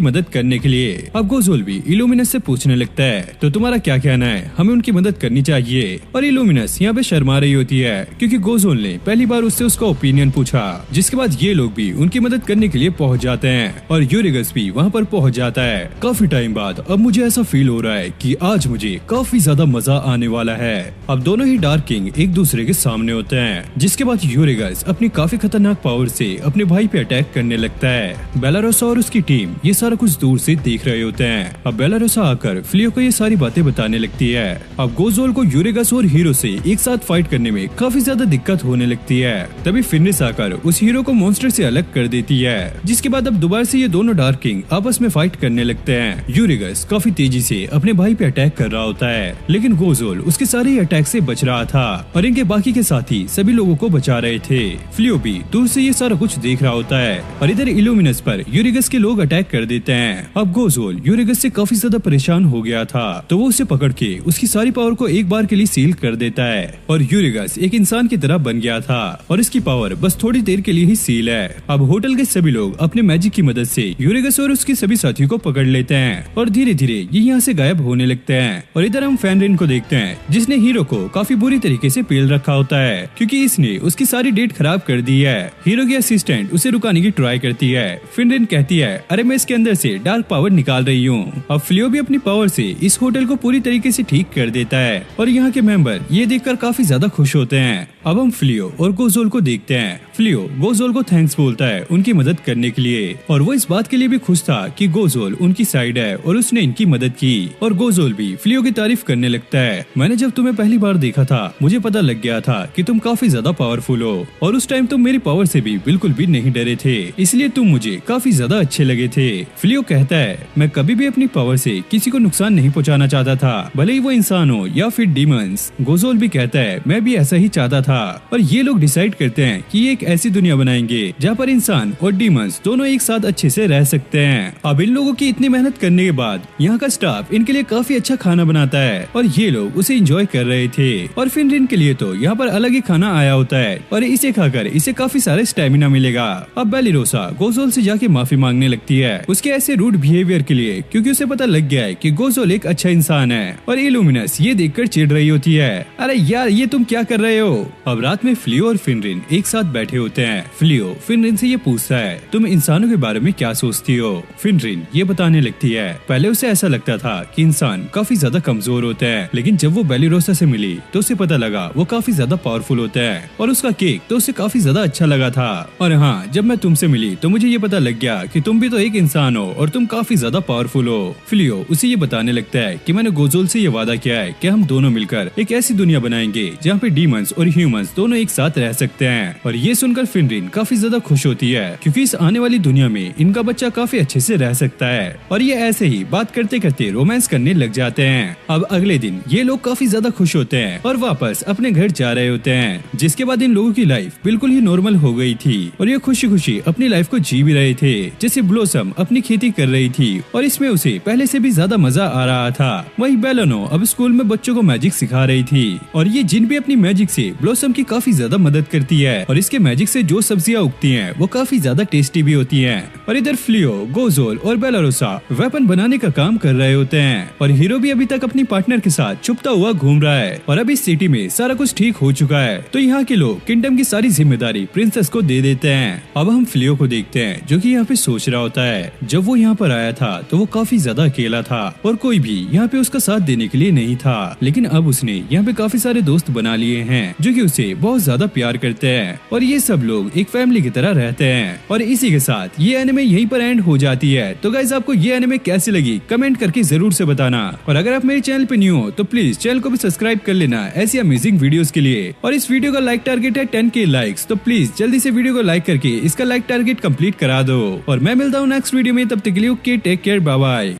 मदद करने के लिए। अब गोज़ोल भी इल्यूमिनस से पूछने लगता है, तो तुम्हारा क्या कहना है, हमें उनकी मदद करनी चाहिए? और इल्यूमिनस यहाँ पे शर्मा रही होती है क्योंकि गोज़ोल ने पहली बार उससे उसका ओपिनियन पूछा। जिसके बाद ये लोग भी उनकी मदद करने के लिए पहुँच जाते हैं और यूरेगस भी वहाँ पर पहुँच जाता है। काफी टाइम बाद अब मुझे ऐसा फील हो रहा है कि आज मुझे काफी ज्यादा मजा आने वाला है। अब दोनों ही डार्क किंग एक दूसरे के सामने होते हैं। जिसके बाद यूरेगस अपनी काफी खतरनाक पावर से अपने भाई पे अटैक करने लगता है। बेलारोसा और उसकी टीम ये सारा कुछ दूर से देख रहे होते हैं। अब बेलारोसा आकर फ्लियो को ये सारी बातें बताने लगती है। अब गोज़ोल को यूरेगस और हीरो से एक साथ फाइट करने में काफी ज्यादा दिक्कत होने लगती है। तभी फिनिस आकर उस हीरो को मॉन्स्टर से अलग कर देती है। जिसके बाद अब दोबारा से ये दोनों डार्क किंग आपस में फाइट करने लगते हैं। यूरेगस काफी तेजी से अपने भाई पे अटैक कर रहा होता है लेकिन गोज़ोल उसके सारे अटैक से बच रहा था और इनके बाकी के साथी सभी लोगों को बचा रहे थे। फ्लियो भी दूर से ये सारा कुछ देख रहा होता है और इधर इल्यूमिनस पर यूरेगस के लोग अटैक कर देते हैं। अब गोज़ोल यूरेगस से काफी ज्यादा परेशान हो गया था तो वो उसे पकड़ के उसकी सारी पावर को एक बार के लिए सील कर देता है और यूरेगस एक इंसान की तरह बन गया था और इसकी पावर बस थोड़ी देर के लिए ही सील है। अब होटल के सभी लोग अपने मैजिक की मदद से यूरेगस और उसके सभी साथियों को पकड़ लेते हैं और धीरे धीरे ये यहाँ से गायब होने लगते हैं। और इधर हम फेनरिन को देखते हैं जिसने हीरो को काफी बुरी तरीके से पेल रखा होता है क्योंकि इसने उसकी सारी डेट खराब कर दी है। हीरो की असिस्टेंट उसे रुकाने की ट्राई करती है। फेनरिन कहती है, अरे मैं इसके अंदर से डार्क पावर निकाल रही हूँ। अब फ्लियो भी अपनी पावर से इस होटल को पूरी तरीके से ठीक कर देता है और यहाँ के मेंबर ये देखकर काफी ज्यादा खुश होते हैं। अब हम फ्लियो और गोज़ोल को देखते हैं। फ्लियो गोज़ोल को थैंक्स बोलता है उनकी मदद करने के लिए और वो इस बात के लिए भी खुश था कि गोज़ोल उनकी साइड है और उसने इनकी मदद की। और गोज़ोल भी फ्लियो की तारीफ करने लगता है, मैंने जब तुम्हें पहली बार देखा था मुझे पता लग गया था कि तुम काफी ज्यादा पावरफुल हो और उस टाइम तुम मेरी पावर से भी बिल्कुल भी नहीं डरे थे, इसलिए तुम मुझे काफी ज्यादा अच्छे लगे थे। फ्लियो कहता है, मैं कभी भी अपनी पावर से किसी को नुकसान नहीं पहुंचाना चाहता था, भले ही वो इंसान हो या फिर डीमंस। गोज़ोल भी कहता है, मैं भी ऐसा ही चाहता था। और ये लोग डिसाइड करते हैं कि एक ऐसी दुनिया बनाएंगे जहाँ पर इंसान और डीमंस दोनों एक साथ अच्छे से रह सकते हैं। अब इन लोगों की इतनी मेहनत करने के बाद यहाँ का स्टाफ इनके लिए काफी अच्छा खाना बनाता है और ये लोग उसे एंजॉय कर रहे थे। और फेनरिन के लिए तो यहाँ पर अलग ही खाना आया होता है और इसे खाकर इसे काफी सारे स्टेमिना मिलेगा। अब बेलिरोसा गोज़ोल से जाके माफी मांगने लगती है उसके ऐसे रूड बिहेवियर के लिए क्योंकि उसे पता लग गया है कि गोज़ोल एक अच्छा इंसान है। और इल्यूमिनस ये देखकर चिढ़ रही होती है, अरे यार ये तुम क्या कर रहे हो। अब रात में फ्लियो और फेनरिन एक साथ बैठे होते हैं। फ्लियो फेनरिन से ये पूछता है, तुम इंसानों के बारे में क्या सोचती हो। फेनरिन ये बताने लगती है, पहले उसे ऐसा लगता था कि इंसान काफी ज्यादा कमजोर होते हैं, लेकिन जब वो बेलिरोसा से मिली तो उसे पता लगा वो काफी ज्यादा पावरफुल होता है और उसका केक तो उसे काफी ज्यादा अच्छा लगा था। और हाँ, जब मैं तुमसे मिली तो मुझे ये पता लग गया कि तुम भी तो एक इंसान हो और तुम काफी ज्यादा पावरफुल हो। फ्लियो उसे ये बताने लगता है कि मैंने गोज़ोल से ये वादा किया है कि हम दोनों मिलकर एक ऐसी दुनिया बनाएंगे जहाँ पे डीमंस और ह्यूमंस दोनों एक साथ रह सकते हैं। और ये सुनकर फेनरिन काफी ज्यादा खुश होती है क्योंकि इस आने वाली दुनिया में इनका बच्चा काफी अच्छे से रह सकता है। और ये ऐसे ही बात करते करते रोमांस करने लग जाते हैं। अब अगले दिन ये लोग काफी ज्यादा खुश होते हैं और वापस अपने घर जा रहे होते हैं। जिसके बाद इन लोगों की लाइफ बिल्कुल ही नॉर्मल हो गई थी और ये खुशी खुशी अपनी लाइफ को जी भी रहे थे। जैसे ब्लॉसम अपनी खेती कर रही थी और इसमें उसे पहले से भी ज्यादा मजा आ रहा था। वहीं बेलानो अब स्कूल में बच्चों को मैजिक सिखा रही थी और ये जिन भी अपनी मैजिक से ब्लॉसम की काफी ज्यादा मदद करती है और इसके मैजिक से जो सब्जियां उगती हैं वो काफी ज्यादा टेस्टी भी होती हैं। और इधर फ्लियो गोज़ोल और बेलारोसा वेपन बनाने का काम कर रहे होते हैं और हीरो भी अभी तक अपनी पार्टनर के साथ छुपता हुआ घूम रहा है। और अब इस सिटी में सारा कुछ ठीक हो चुका है तो यहाँ के लोग किंगडम की सारी जिम्मेदारी प्रिंसेस को दे देते हैं। अब हम फ्लियो को देखते हैं जो कि यहाँ पे सोच रहा होता है, जब वो यहाँ पर आया था तो वो काफी ज्यादा अकेला था और कोई भी यहाँ पे उसका साथ देने के लिए नहीं था, लेकिन अब उसने यहाँ पे काफी सारे दोस्त बना लिए हैं जो कि उसे बहुत ज्यादा प्यार करते हैं और ये सब लोग एक फैमिली की तरह रहते हैं। और इसी के साथ ये एनिमे यहीं पर एंड हो जाती है। तो गाइस आपको ये एनिमे कैसी लगी कमेंट करके जरूर से बताना और अगर आप मेरे चैनल पे न्यू हो तो प्लीज चैनल को भी सब्सक्राइब कर लेना ऐसी अमेजिंग वीडियोस के लिए। और इस वीडियो का लाइक टारगेट है 10K लाइक्स, तो प्लीज जल्दी से वीडियो को लाइक करके इसका लाइक टारगेट कंप्लीट करा दो। और मैं मिलता हूँ नेक्स्ट वीडियो में, तब तक के लिए okay take care, bye bye.